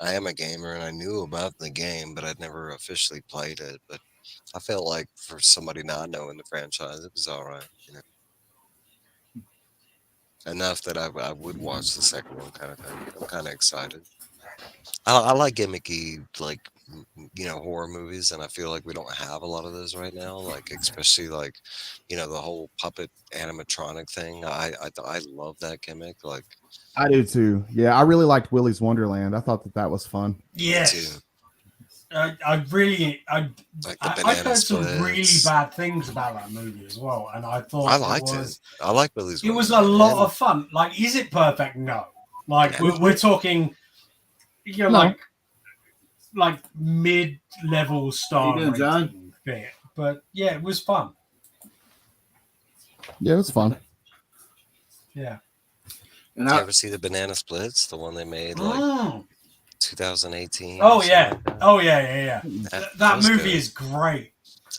I am a gamer and I knew about the game, but I'd never officially played it. But I felt like for somebody not knowing the franchise, it was all right, you know. Enough that I would watch the second one, kind of thing. I'm kind of excited. I like gimmicky, like, you know, horror movies, and I feel like we don't have a lot of those right now. Like, especially like, you know, the whole puppet animatronic thing. I love that gimmick. Like, I do too. Yeah, I really liked Willy's Wonderland. I thought that was fun. Yes. I've heard some really bad things about that movie as well, and I thought I liked it. I like Willy's Wonderland. It was a lot of fun. Like, is it perfect? No. Like, we're talking, you know, like mid-level star rating bit. But yeah, it was fun. Yeah, it was fun. Yeah. And did you ever see the Banana Splits, the one they made like 2018? Oh yeah. Oh yeah. That movie is great.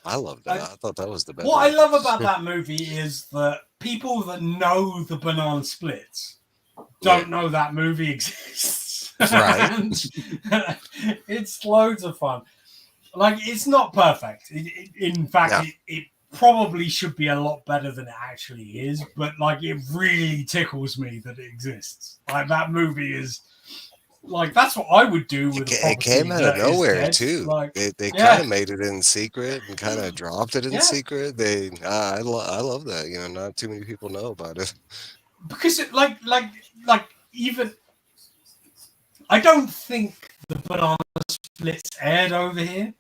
I love that. I thought that was the best. What I love about that movie is that people that know the Banana Splits don't know that movie exists. Right. It's loads of fun. Like, it's not perfect. In fact, it probably should be a lot better than it actually is, but like, it really tickles me that it exists. Like, that movie is like, that's what I would do with it. Came out of nowhere too. Like, they kind of made it in secret and kind of dropped it in secret. I love that. You know, not too many people know about it because it like even. I don't think the Banana Splits aired over here,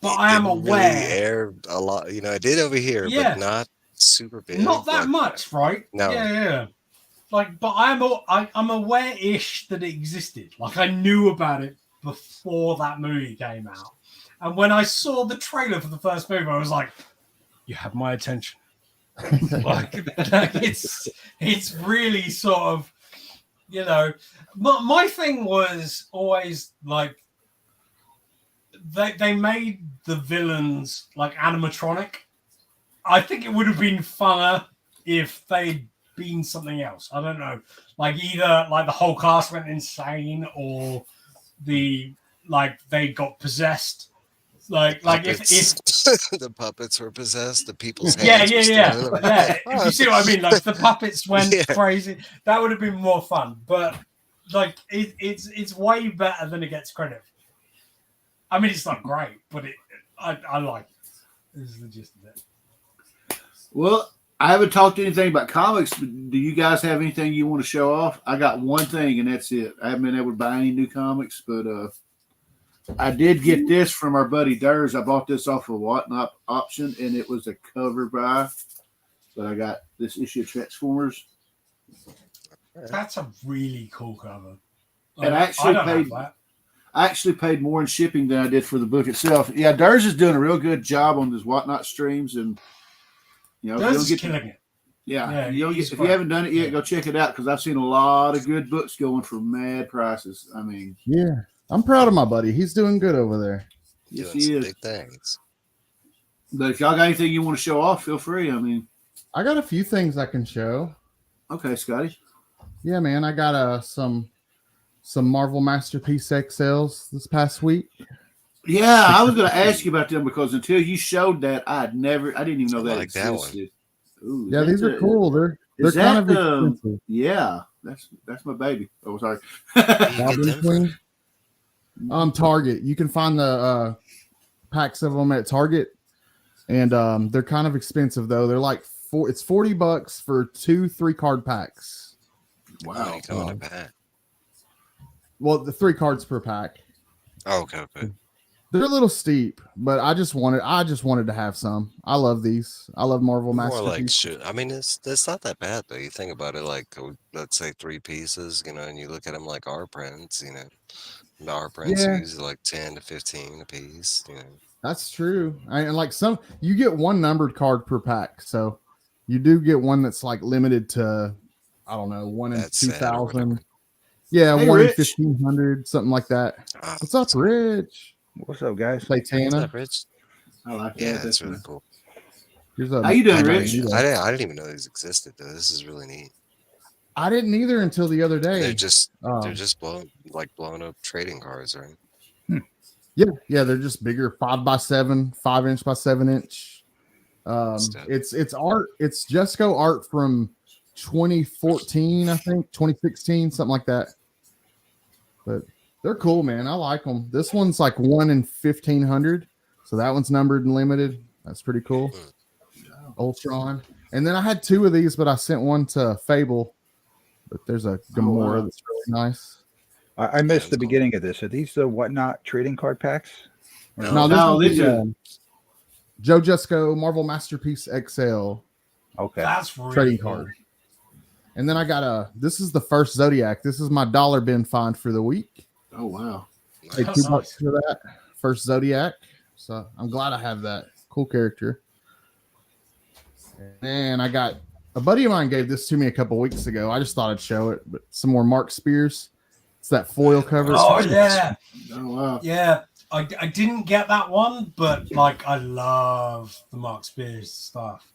but I am aware. Really aired a lot, you know. It did over here, but not super big. Not that much, right? No. Yeah. Like, but I'm aware-ish that it existed. Like, I knew about it before that movie came out, and when I saw the trailer for the first movie, I was like, "You have my attention." like it's really sort of. You know, my thing was always like they made the villains like animatronic. I think it would have been funner if they'd been something else. I don't know, like either like the whole cast went insane or they got possessed. Like if the puppets were possessed, the people's yeah. hands were still If you see what I mean, like the puppets went crazy. That would have been more fun. But like it's way better than it gets credit. I mean, it's not great, but I like it. This is the gist of it. Well, I haven't talked anything about comics. But do you guys have anything you want to show off? I got one thing, and that's it. I haven't been able to buy any new comics, but I did get this from our buddy Durs. I bought this off of Whatnot Option, and it was a cover buy. But I got this issue of Transformers. That's a really cool cover. And I actually paid more in shipping than I did for the book itself. Yeah, Durs is doing a real good job on his Whatnot streams, and Durs is killing it. Yeah, if you haven't done it yet, go check it out because I've seen a lot of good books going for mad prices. I mean, yeah, I'm proud of my buddy. He's doing good over there. Yes, he is. Big things. But if y'all got anything you want to show off, feel free. I mean, I got a few things I can show. Okay, Scotty. Yeah, man, I got some Marvel Masterpiece XLs this past week. Yeah, I was going to ask you about them because until you showed that, I didn't even know that existed. Ooh, yeah, these are cool. They're kind of expensive. Yeah, that's my baby. Oh, sorry. Target. You can find the packs of them at Target, and they're kind of expensive though. They're like it's $40 for 2 3-card packs. Wow. A pack? Well, the 3 cards per pack. Oh, okay. They're a little steep, but I just wanted to have some. I love these. I love Marvel Masterpiece. More like I mean, it's not that bad though. You think about it, like let's say 3 pieces, and you look at them like art prints. The art prints are usually like 10 to 15 a piece. That's true. And like you get 1 numbered card per pack, so you do get one that's like limited to, I don't know, 1 in 2,000. Yeah, hey, 1 in 1,500, something like that. What's up, Rich? What's up, guys? Platana. What's up, Rich? I like that. Yeah, that's really cool. How you doing, Rich? I didn't even know these existed though. This is really neat. I didn't either until the other day. They're just blown up trading cards, right? Yeah, they're just bigger, 5x7, 5-inch by 7-inch. It's art. It's Jesco art from 2014, I think, 2016, something like that. But they're cool, man. I like them. This one's like 1 in 1,500, so that one's numbered and limited. That's pretty cool. Ultron. And then I had 2 of these, but I sent one to Fable. But there's a Gamora that's really nice. I missed the beginning of this. Are these the Whatnot trading card packs? No, this is Joe Jesco Marvel Masterpiece XL. Okay. That's really trading cool. card. And then I got this is the first Zodiac. This is my dollar bin find for the week. Oh, wow. Paid $2 for that. First Zodiac. So I'm glad I have that. Cool character. And I got a buddy of mine gave this to me a couple weeks ago. I just thought I'd show it, but some more Mark Spears. It's that foil cover. Oh, yeah. Oh, wow. Yeah. I didn't get that one, but like I love the Mark Spears stuff.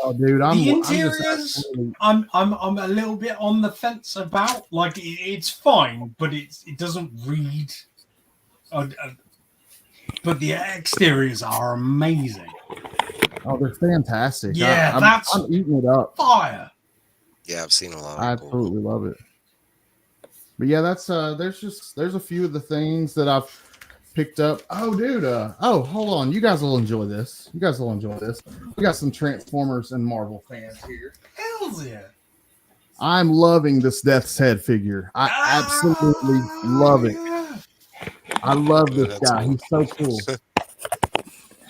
Oh, dude, the interiors, I'm a little bit on the fence about. Like it's fine, but it doesn't read. But the exteriors are amazing. Oh, they're fantastic. Yeah, I'm eating it up. Fire. Yeah, I've seen a lot. I absolutely love it. But yeah, that's there's a few of the things that I've picked up. Oh, dude. Hold on. You guys will enjoy this. We got some Transformers and Marvel fans here. Hell yeah. I'm loving this Death's Head figure. I absolutely love it. Yeah. I love this guy. He's so cool.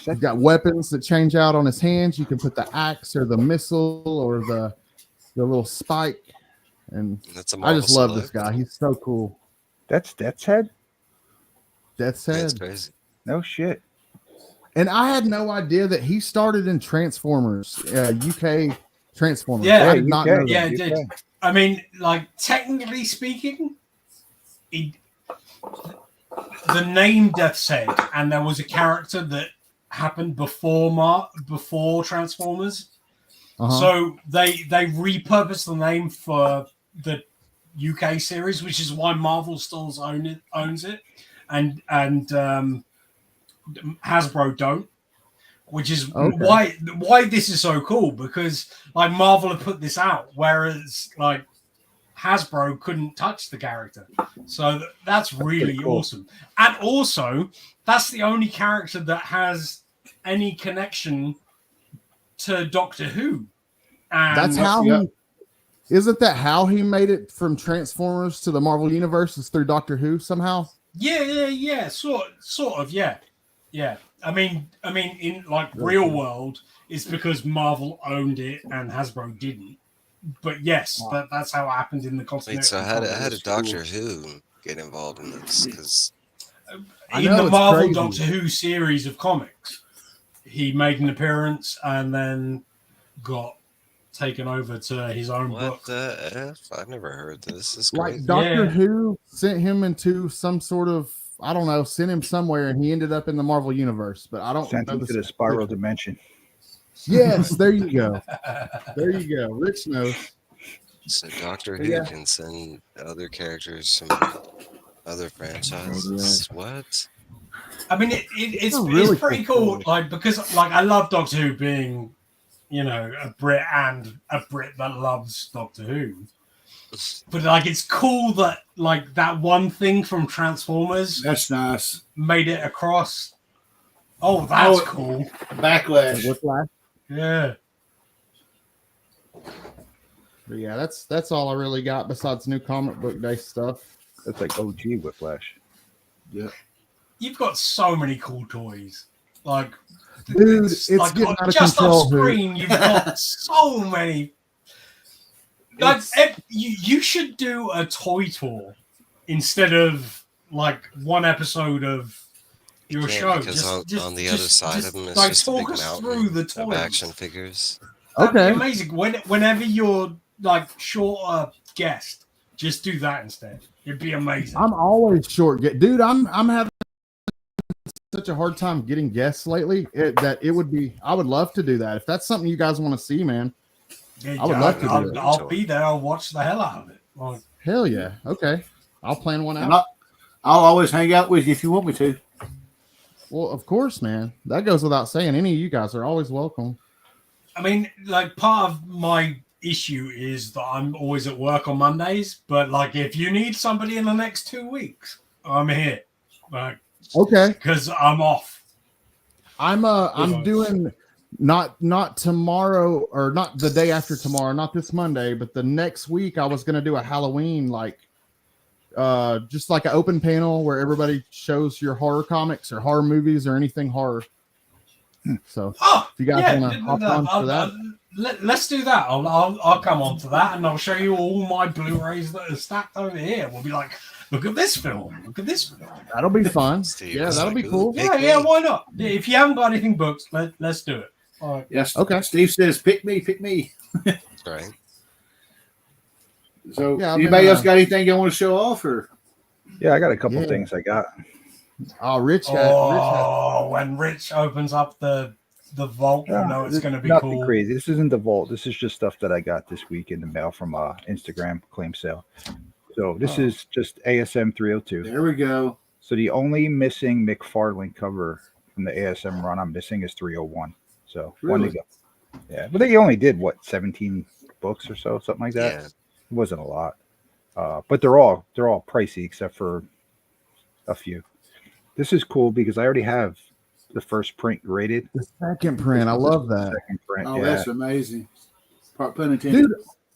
He's got weapons that change out on his hands. You can put the axe or the missile or the little spike. And I just love this guy. He's so cool. That's Death's Head? Death's Head. That's crazy. No shit. And I had no idea that he started in Transformers, UK Transformers. Yeah, I did not know that. Yeah, it did. I mean, like technically speaking, the name Death's Head, and there was a character that happened before Transformers. So they repurposed the name for the UK series, which is why Marvel still owns it, and Hasbro don't. Which is why this is so cool, because like Marvel have put this out, whereas like Hasbro couldn't touch the character. So that's really awesome. And also, that's the only character that has any connection to Doctor Who. And that's how isn't that how he made it from Transformers to the Marvel Universe, is through Doctor Who somehow? Yeah. Sort of, yeah. I mean, in like real world, it's because Marvel owned it and Hasbro didn't. But yes, that's how it happened in the continuity. Wait, so how did Doctor Who get involved in this? Because in the Marvel Doctor Who series of comics, he made an appearance and then got taken over to his own book. What the F? I've never heard this. It's like Doctor Who sent him into some sort of, I don't know, sent him somewhere, and he ended up in the Marvel Universe. But I don't sent him to the spiral dimension. Yes, there you go. There you go. Rich knows. So Doctor Who can send other characters from other franchises. What? I mean, it's pretty cool. Like, because like I love Doctor Who being, you know, a Brit and a Brit that loves Doctor Who. But like, it's cool that like that one thing from Transformers. That's nice. Made it across. Oh, that's cool. Backlash. Whiplash. Yeah. But yeah, that's all I really got besides new comic book day stuff. That's like OG Whiplash. Yeah. You've got so many cool toys. Like, dude, it's like, getting out of just control. Off screen, you've got so many. Like, you should do a toy tour instead of like one episode of your show. Because on the other side of them is like, just a big talk us mountain through the of toys. action figures. That'd be Okay. amazing. Whenever you're like short a guest, just do that instead. It'd be amazing. I'm always short, dude. I'm having such a hard time getting guests lately that it would be. I would love to do that if that's something you guys want to see, man. Yeah, I would love to do it. I'll be there. I'll watch the hell out of it. Like, hell yeah. Okay, I'll plan one And out. I'll always hang out with you if you want me to. Well, of course, man. That goes without saying. Any of you guys are always welcome. I mean, like, part of my issue is that I'm always at work on Mondays, but like, if you need somebody in the next 2 weeks, I'm here. Like, okay, because I'm off. I'm doing not tomorrow, or not the day after tomorrow, not this Monday, but the next week. I was gonna do a Halloween, like just like an open panel where everybody shows your horror comics or horror movies or anything horror. So if you guys want to hop on for that, let's do that. I'll come on to that, and I'll show you all my Blu-rays that are stacked over here. We'll be like, look at this film. Look at this film. that'll be fun. Steve, Yeah, it's that'll like, be cool. Yeah, why not? Yeah, if you haven't got anything booked, let's do it. All right. Yes. Okay. Steve says, pick me. Right. So Yeah, I've anybody been, else got anything you want to show off, or? Yeah, I got a couple things I got. Oh, Rich When Rich opens up the vault, you know it's going to be nothing cool. crazy. This isn't the vault. This is just stuff that I got this week in the mail from Instagram claim sale. So this is just ASM 302. There we go. So the only missing McFarlane cover from the ASM run I'm missing is 301. So one to go. Yeah, but they only did 17 books or so, something like that. Yeah. It wasn't a lot, but they're all pricey except for a few. This is cool because I already have the first print graded. The second print, I love that. Second print, Oh, yeah. that's amazing. Pun intended.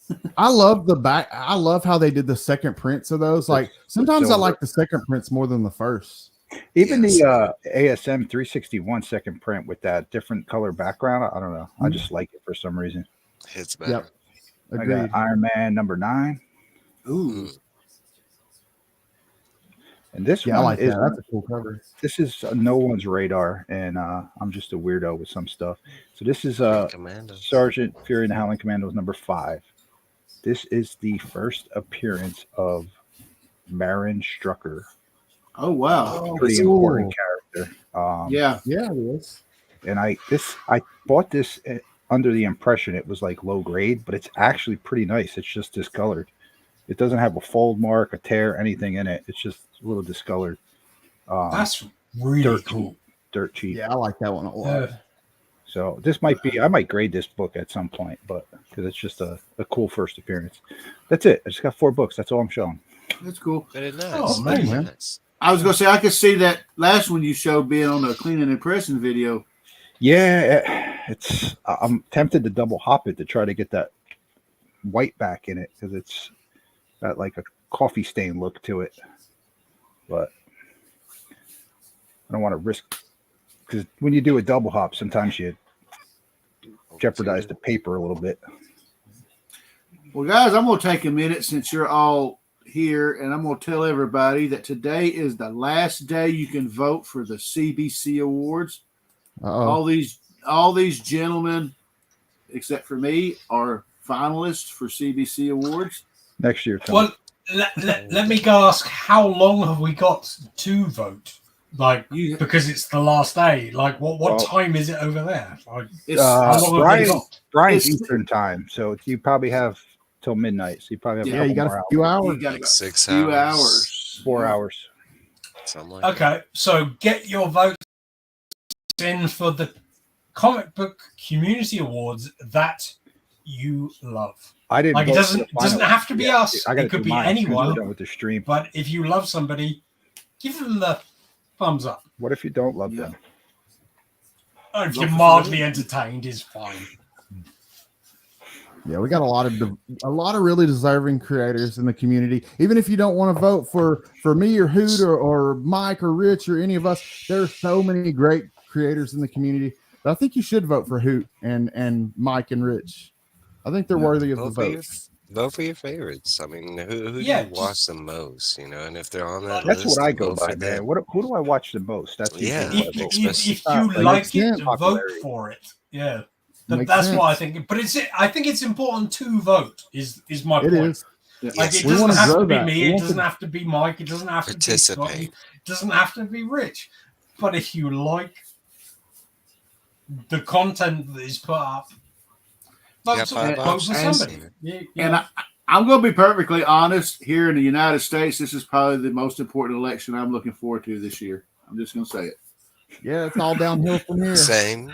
Dude, I love the back. I love how they did the second prints of those. Like sometimes I like the second prints more than the first. Even the ASM 361 second print with that different color background. I don't know. I just like it for some reason. It's better. Yep. I Agreed. got Iron Man #9. Ooh. And this Yeah, I one like is that. That's a cool cover. this is no one's radar, and I'm just a weirdo with some stuff. So this is Commandos. Sergeant Fury and the Howling Commandos #5. This is the first appearance of Marin Strucker Oh wow! Pretty cool. important character. Yeah, Yeah, it is. And I bought this under the impression it was like low grade, but it's actually pretty nice. It's just discolored. It doesn't have a fold mark, a tear, anything in it. It's just a little discolored. That's really dirt cool. cheap. Dirt cheap. Yeah, I like that one a lot. So this might be, I might grade this book at some point, but because it's just a cool first appearance. That's it. I just got 4 books. That's all I'm showing. that's cool. Very nice. Oh, Very man. nice. I was gonna say I could see that last one you showed being on a clean and impression video. Yeah, it's. I'm tempted to double hop it to try to get that white back in it because it's got like a coffee stain look to it. But I don't want to risk, because when you do a double hop, sometimes you jeopardize the paper a little bit. Well, guys, I'm gonna take a minute since you're all here, and I'm gonna tell everybody that today is the last day you can vote for the CBC Awards. Uh-oh. All these gentlemen, except for me, are finalists for CBC Awards. Next year, Tom. Well, let me ask, how long have we got to vote? Like, because it's the last day. Like, what time is it over there? Like, how long have we got? Brian's Eastern time, so you probably have till midnight. So you probably have Yeah, you got a few hours. You got Like a 6 few hours. hours. 4 hours. Something like that. Okay, so get your votes in for the comic book community awards that you love. I didn't. Like, it vote for the doesn't final. have to be us. I gotta It could do be mine as soon as we're anyone. done with the stream. But if you love somebody, give them the thumbs up. What if you don't love them? Or if you're mildly entertained, is fine. Yeah, we got a lot of really deserving creators in the community. Even if you don't want to vote for me or Hoot or Mike or Rich or any of us, there are so many great creators in the community. But I think you should vote for Hoot and Mike and Rich. I think they're worthy of the votes. Vote for your favorites. I mean, who Yeah, do you watch the most? You know, and if they're on that That's list, what I go vote by, for them. man. Who do I watch the most? That's Yeah. usually what I vote for. If you Like, like it, sense. vote Popularity. for it. Yeah. Makes That's sense. what I think. But I think it's important to vote. Is my It point. is. Yeah. Like, Yes. it We doesn't wanna have grow to be that. me. We It want doesn't to- have to be Mike. It doesn't have to be Scott. Participate. It doesn't have to be Rich. But if you like the content that is put up, vote got for 5 options. somebody. Yeah. And I'm going to be perfectly honest. Here in the United States, this is probably the most important election I'm looking forward to this year. I'm just going to say it. Yeah, it's all downhill from here. Same.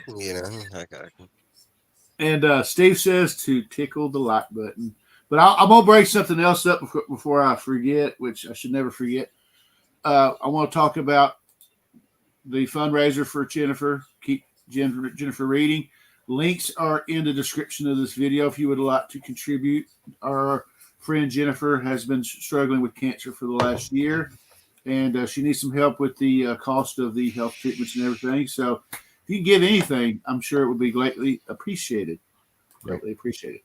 You know, And Steve says to tickle the like button. But I'm going to break something else up before I forget, which I should never forget. I want to talk about the fundraiser for Jennifer. Keep Jennifer reading. Links are in the description of this video if you would like to contribute. Our friend Jennifer has been struggling with cancer for the last year, and she needs some help with the cost of the health treatments and everything. So if you can give anything, I'm sure it would be greatly appreciated. Greatly appreciated.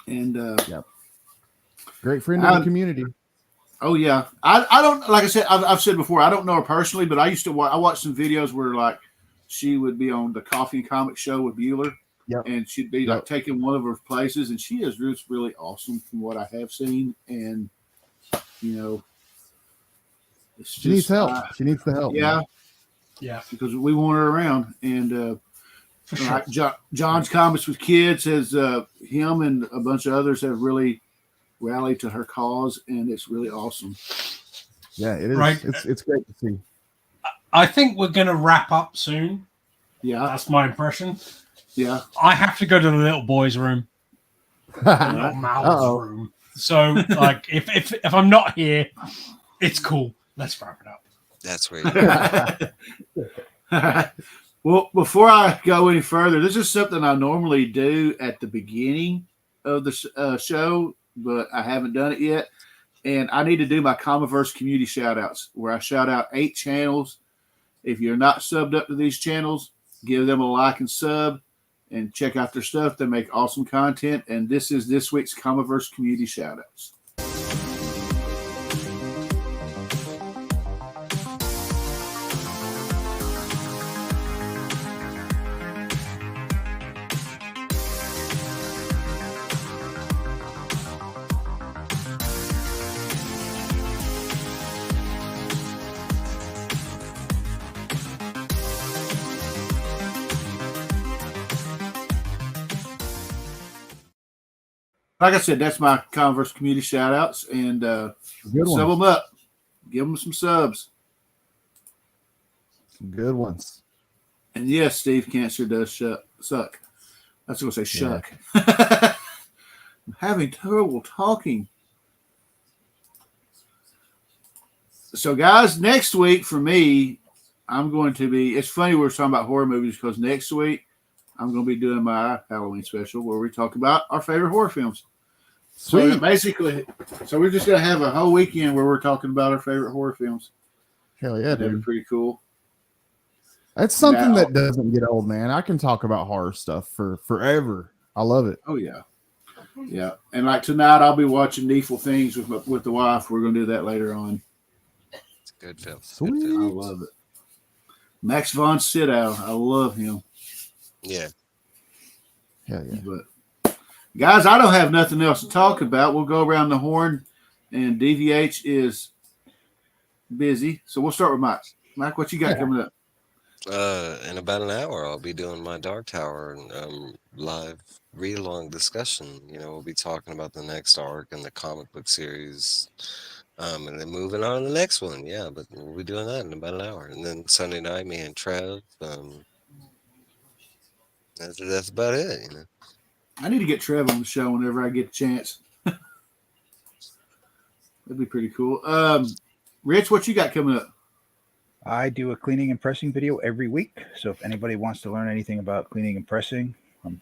And Great friend of the community. oh yeah, I don't, like I said, I've said before, I don't know her personally, but I watched some videos where like she would be on the Coffee and Comic Show with Bueller. Yep. And she'd be like taking one of her places, and she is just really awesome from what I have seen. And you know, She needs help. She needs the help. Yeah, man. Yeah. because we want her around. And For sure. John's Comics with Kids has him and a bunch of others have really rallied to her cause, and it's really awesome. Yeah, it is. Right. It's great to see. I think we're going to wrap up soon. Yeah, That's my impression. yeah. I have to go to the little boy's room, the little Mal's Uh-oh. room. So, like, if I'm not here, it's cool. Let's wrap it up. that's where Well, before I go any further, this is something I normally do at the beginning of the show, but I haven't done it yet. And I need to do my Comiverse Community Shoutouts, where I shout out 8 channels. If you're not subbed up to these channels, give them a like and sub and check out their stuff. They make awesome content. And this is this week's Comiverse Community Shoutouts. like I said, that's my Comiverse Community Shoutouts, and Good sub ones. them up. Give them some subs. Good ones. And yes, Steve, cancer does suck. I was going to say shuck. I'm having trouble talking. So, guys, next week for me, I'm going to be. It's funny we're talking about horror movies because next week I'm going to be doing my Halloween special where we talk about our favorite horror films. Sweet. So basically, we're just going to have a whole weekend where we're talking about our favorite horror films. Hell yeah, That'd be dude. pretty cool. That's something that doesn't get old, man. I can talk about horror stuff for forever. I love it. Oh yeah, yeah. And like tonight, I'll be watching Needful Things with the wife. We're going to do that later on. It's a good film. Sweet. Good film. I love it. Max von Sydow. I love him. Yeah. Hell yeah. But guys, I don't have nothing else to talk about. We'll go around the horn, and DVH is busy, so we'll start with Mike. Mike, what you got coming up? In about an hour, I'll be doing my Dark Tower live read-along discussion. You know, we'll be talking about the next arc in the comic book series, and then moving on to the next one. Yeah, but we'll be doing that in about an hour. And then Sunday night, me and Trev. That's about it. You know. I need to get Trev on the show whenever I get a chance. That'd be pretty cool. Rich, what you got coming up? I do a cleaning and pressing video every week. So if anybody wants to learn anything about cleaning and pressing,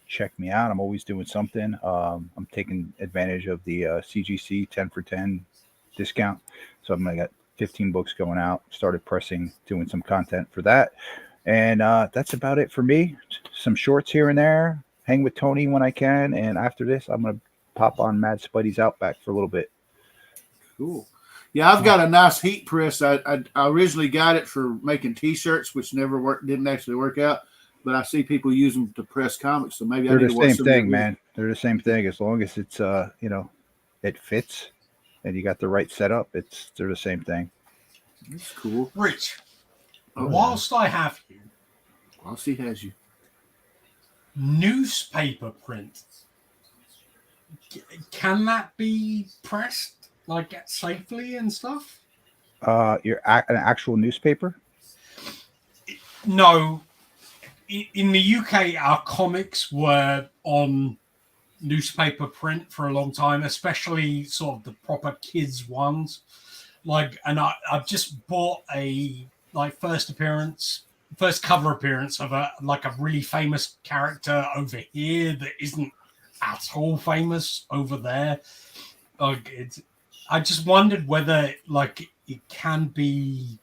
check me out. I'm always doing something. I'm taking advantage of the CGC 10 for 10 discount. So I got 15 books going out, started pressing, doing some content for that. And that's about it for me. Some shorts here and there, hang with Tony when I can. And after this, I'm going to pop on Mad Spidey's Outback for a little bit. Cool. Yeah, I've got a nice heat press. I originally got it for making T-shirts, which never worked, didn't actually work out. But I see people use them to press comics, so maybe they're I need the to watch same thing, man. They're the same thing as long as it's it fits and you got the right setup. They're the same thing. That's cool. Rich, whilst I have you, whilst he has you, newspaper print. Can that be pressed? Like safely and stuff? An actual newspaper? No. In the UK, our comics were on newspaper print for a long time, especially sort of the proper kids ones. And I've just bought a first cover appearance of a really famous character over here that isn't at all famous over there. I just wondered whether it can be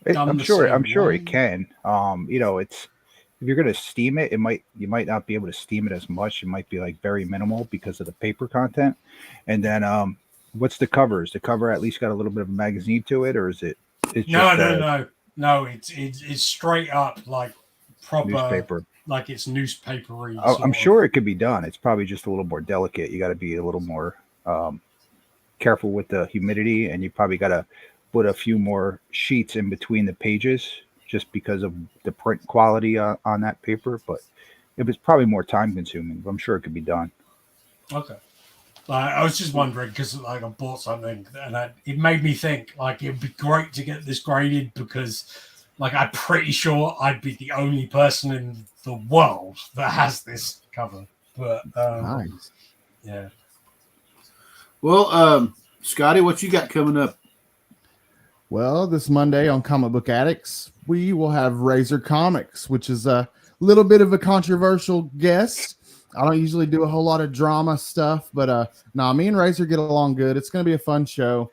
done. I'm sure it can. It's if you're gonna steam it, you might not be able to steam it as much. It might be very minimal because of the paper content. And then what's the cover? Is the cover at least got a little bit of a magazine to it, or is it? No. It's straight up proper newspaper. It's newspapery. I'm sure it could be done. It's probably just a little more delicate. You got to be a little more careful with the humidity, and you probably got to put a few more sheets in between the pages just because of the print quality on that paper. But it was probably more time consuming, but I'm sure it could be done. Okay. I was just wondering because I bought something and it made me think it'd be great to get this graded because I'm pretty sure I'd be the only person in the world that has this cover. But nice. Yeah. Well, Scotty, what you got coming up? Well, this Monday on Comic Book Addicts, we will have Razor Comics, which is a little bit of a controversial guest. I don't usually do a whole lot of drama stuff, but me and Razor get along good. It's going to be a fun show.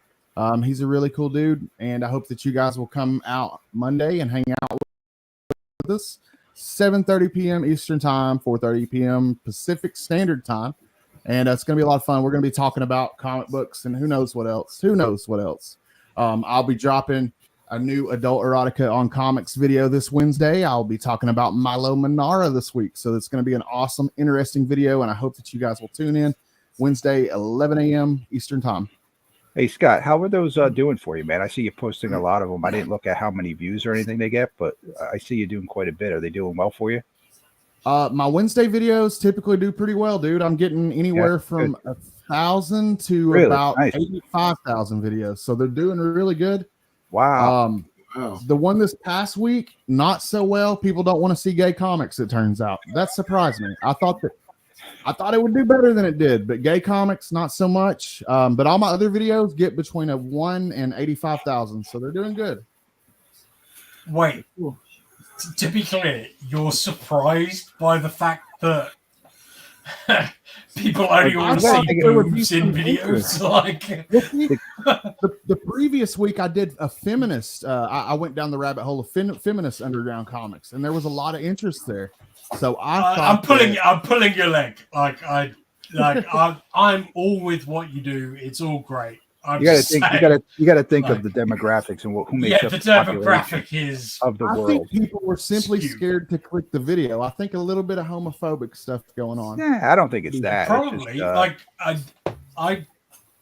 He's a really cool dude, and I hope that you guys will come out Monday and hang out with us. 7:30 p.m. Eastern Time, 4:30 p.m. Pacific Standard Time. And it's going to be a lot of fun. We're going to be talking about comic books and who knows what else. I'll be dropping a new adult erotica on comics video this Wednesday. I'll be talking about Milo Manara this week. So it's going to be an awesome, interesting video. And I hope that you guys will tune in Wednesday, 11 a.m. Eastern Time. Hey, Scott, how are those doing for you, man? I see you posting a lot of them. I didn't look at how many views or anything they get, but I see you doing quite a bit. Are they doing well for you? My Wednesday videos typically do pretty well, dude. I'm getting anywhere from 1,000 to about 85,000 videos, so they're doing really good. Wow. The one this past week, not so well. People don't want to see gay comics. It turns out that surprised me. I thought it would do better than it did, but gay comics not so much. But all my other videos get between 1 and 85,000, so they're doing good. Wait, to be clear, you're surprised by the fact that people only want to see boobs in videos. Like the previous week, I did a feminist. I went down the rabbit hole of feminist underground comics, and there was a lot of interest there. So I'm pulling your leg. I'm all with what you do. It's all great. You got to think of the demographics and who makes up the demographic is of the world. I think people were simply scared to click the video. I think a little bit of homophobic stuff going on. Yeah, I don't think it's that. Probably it's just,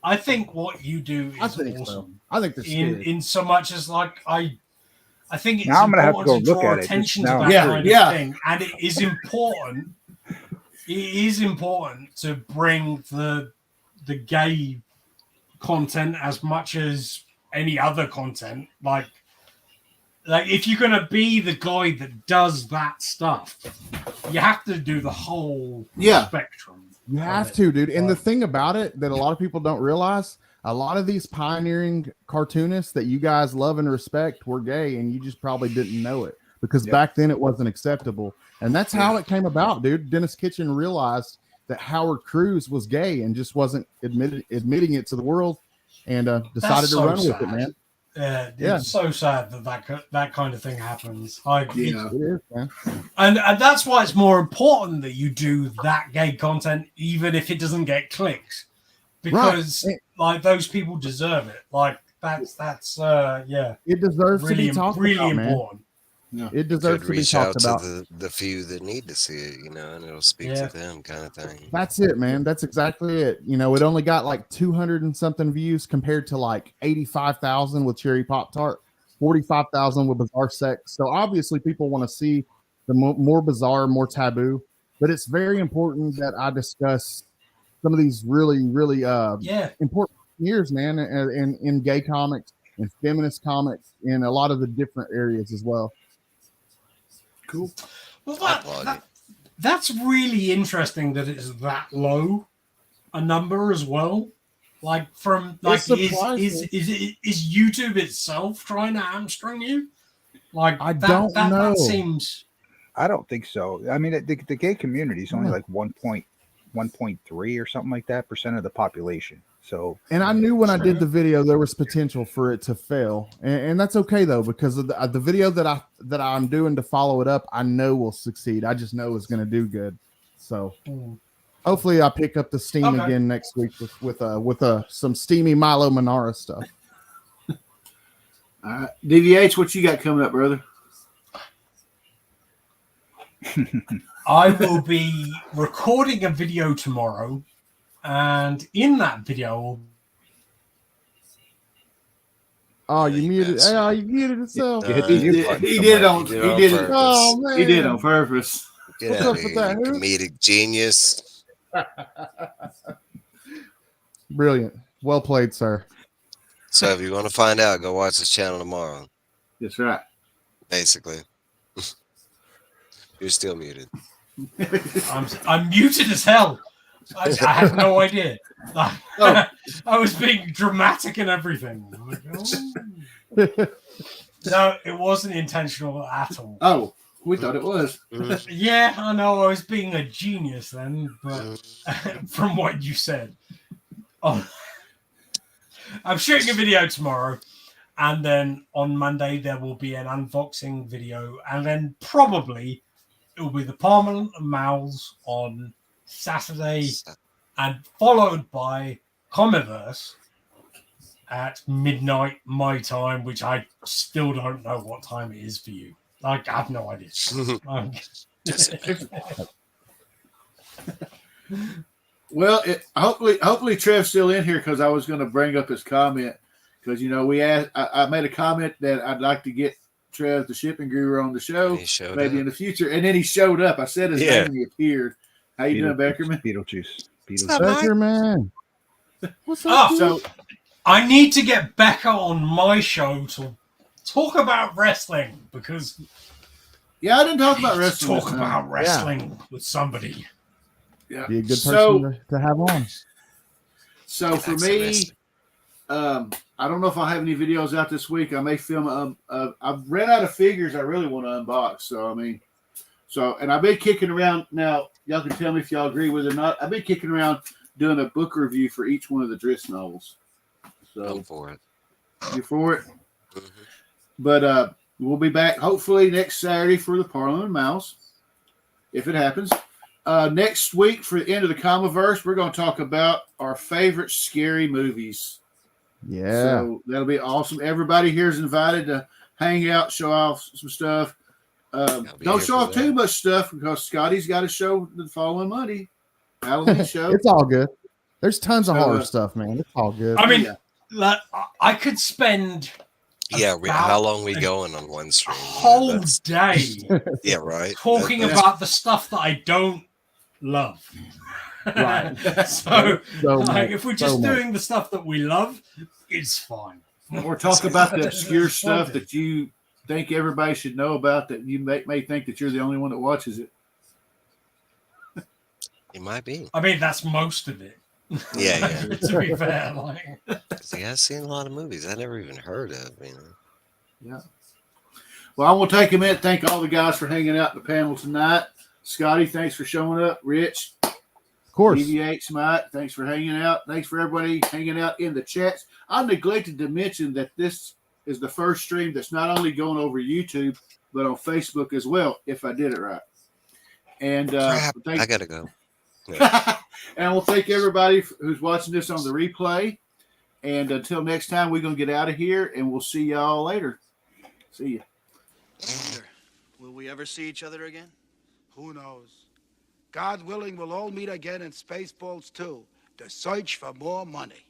I think what you do is awesome. So. I think in so much as I think it's now I'm gonna have to go draw look at attention it. to that kind of thing, and it is important. It is important to bring the gay content as much as any other content. Like if you're gonna be the guy that does that stuff, you have to do the whole spectrum. You have to, dude. And the thing about it that a lot of people don't realize, a lot of these pioneering cartoonists that you guys love and respect were gay, and you just probably didn't know it because back then it wasn't acceptable. And that's how it came about, dude. Dennis Kitchen realized that Howard Cruz was gay and just wasn't admitting it to the world, and decided to run with it, man. It's so sad that kind of thing happens. It is, man. And that's why it's more important that you do that gay content, even if it doesn't get clicks, because those people deserve it. It deserves really, to be talked really about, important. Man. Yeah. It deserves to be talked about. To the few that need to see it, and it'll speak to them, kind of thing. That's it, man. That's exactly it. It only got 200 and something views compared to 85,000 with Cherry Pop Tart, 45,000 with Bizarre Sex. So obviously, people want to see the more bizarre, more taboo. But it's very important that I discuss some of these really, really important years, man, in gay comics and feminist comics in a lot of the different areas as well. Cool. Well, that's really interesting that it's that low a number as well. Is YouTube itself trying to hamstring you? I don't know. That seems. I don't think so. I mean, the gay community is only 1.3 or something like that % of the population. So, and I knew when I did the video there was potential for it to fail, and that's okay though, because of the video that I'm doing to follow it up, I know will succeed. I just know it's going to do good. So hopefully I pick up the steam again next week with some steamy Milo Manara stuff. DVH, what you got coming up, brother? I will be recording a video tomorrow. And in that video, you muted. You muted yourself. He did it on purpose. Get out of here, comedic genius. Brilliant. Well played, sir. So if you want to find out, go watch this channel tomorrow. That's right. Basically, you're still muted. I'm muted as hell. I had no idea. I was being dramatic and everything. No, it wasn't intentional at all. Oh, we thought it was. Yeah, I know. I was being a genius then, but from what you said. I'm shooting a video tomorrow, and then on Monday there will be an unboxing video, and then probably it will be the Parliament and Mouths on Saturday, and followed by Comiverse at midnight my time, which I still don't know what time it is for you. I have no idea. Well, hopefully Trev's still in here, because I was going to bring up his comment, because I made a comment that I'd like to get Trev, the shipping guru, on the show. And he showed Maybe up. in the future. And then he showed up. I said his name and he appeared. How you doing, Beckerman? Beetlejuice. Beckerman. What's up? Oh, dude? So I need to get Becca on my show to talk about wrestling because yeah, I didn't talk about to wrestling. talk about wrestling with somebody. Yeah. Be a good person So, to have on. so for me, I don't know if I'll have any videos out this week. I may film. I've ran out of figures I really want to unbox. So I mean, and I've been kicking around. Now y'all can tell me if y'all agree with it or not. I've been kicking around doing a book review for each one of the Driss novels. So I'm for it. you for it? Mhm. But we'll be back hopefully next Saturday for the Parliament Mouse, if it happens. Next week for the end of the Comiverse, we're going to talk about our favorite scary movies. Yeah. So that'll be awesome. Everybody here is invited to hang out, show off some stuff. Don't show off too much stuff because Scotty's got a show the following Monday. Halloween show. It's all good. There's tons of horror stuff, man. It's all good. I mean, like, I could spend Yeah, about how long we going on one a stream? whole day Yeah, right. talking about the stuff that I don't love. Right. So, So like, much, if we're so just much. doing the stuff that we love, it's fine. Or talk about the obscure That's stuff fine. that you think everybody should know about that you may think that you're the only one that watches it. It might be. I mean, that's most of it. Yeah. To be fair, like, See, I've seen a lot of movies I never even heard of. Yeah. Well, I want to take a minute to thank all the guys for hanging out in the panel tonight. Scotty, thanks for showing up. Rich, Of course. DVH, Mike, thanks for hanging out. Thanks for everybody hanging out in the chats. I neglected to mention that this is the first stream that's not only going over YouTube, but on Facebook as well, if I did it right. And Crap, I gotta go. and we'll thank everybody who's watching this on the replay. And until next time, we're going to get out of here, and we'll see y'all later. See ya. Will we ever see each other again? Who knows? God willing, we'll all meet again in Spaceballs 2, the search for more money.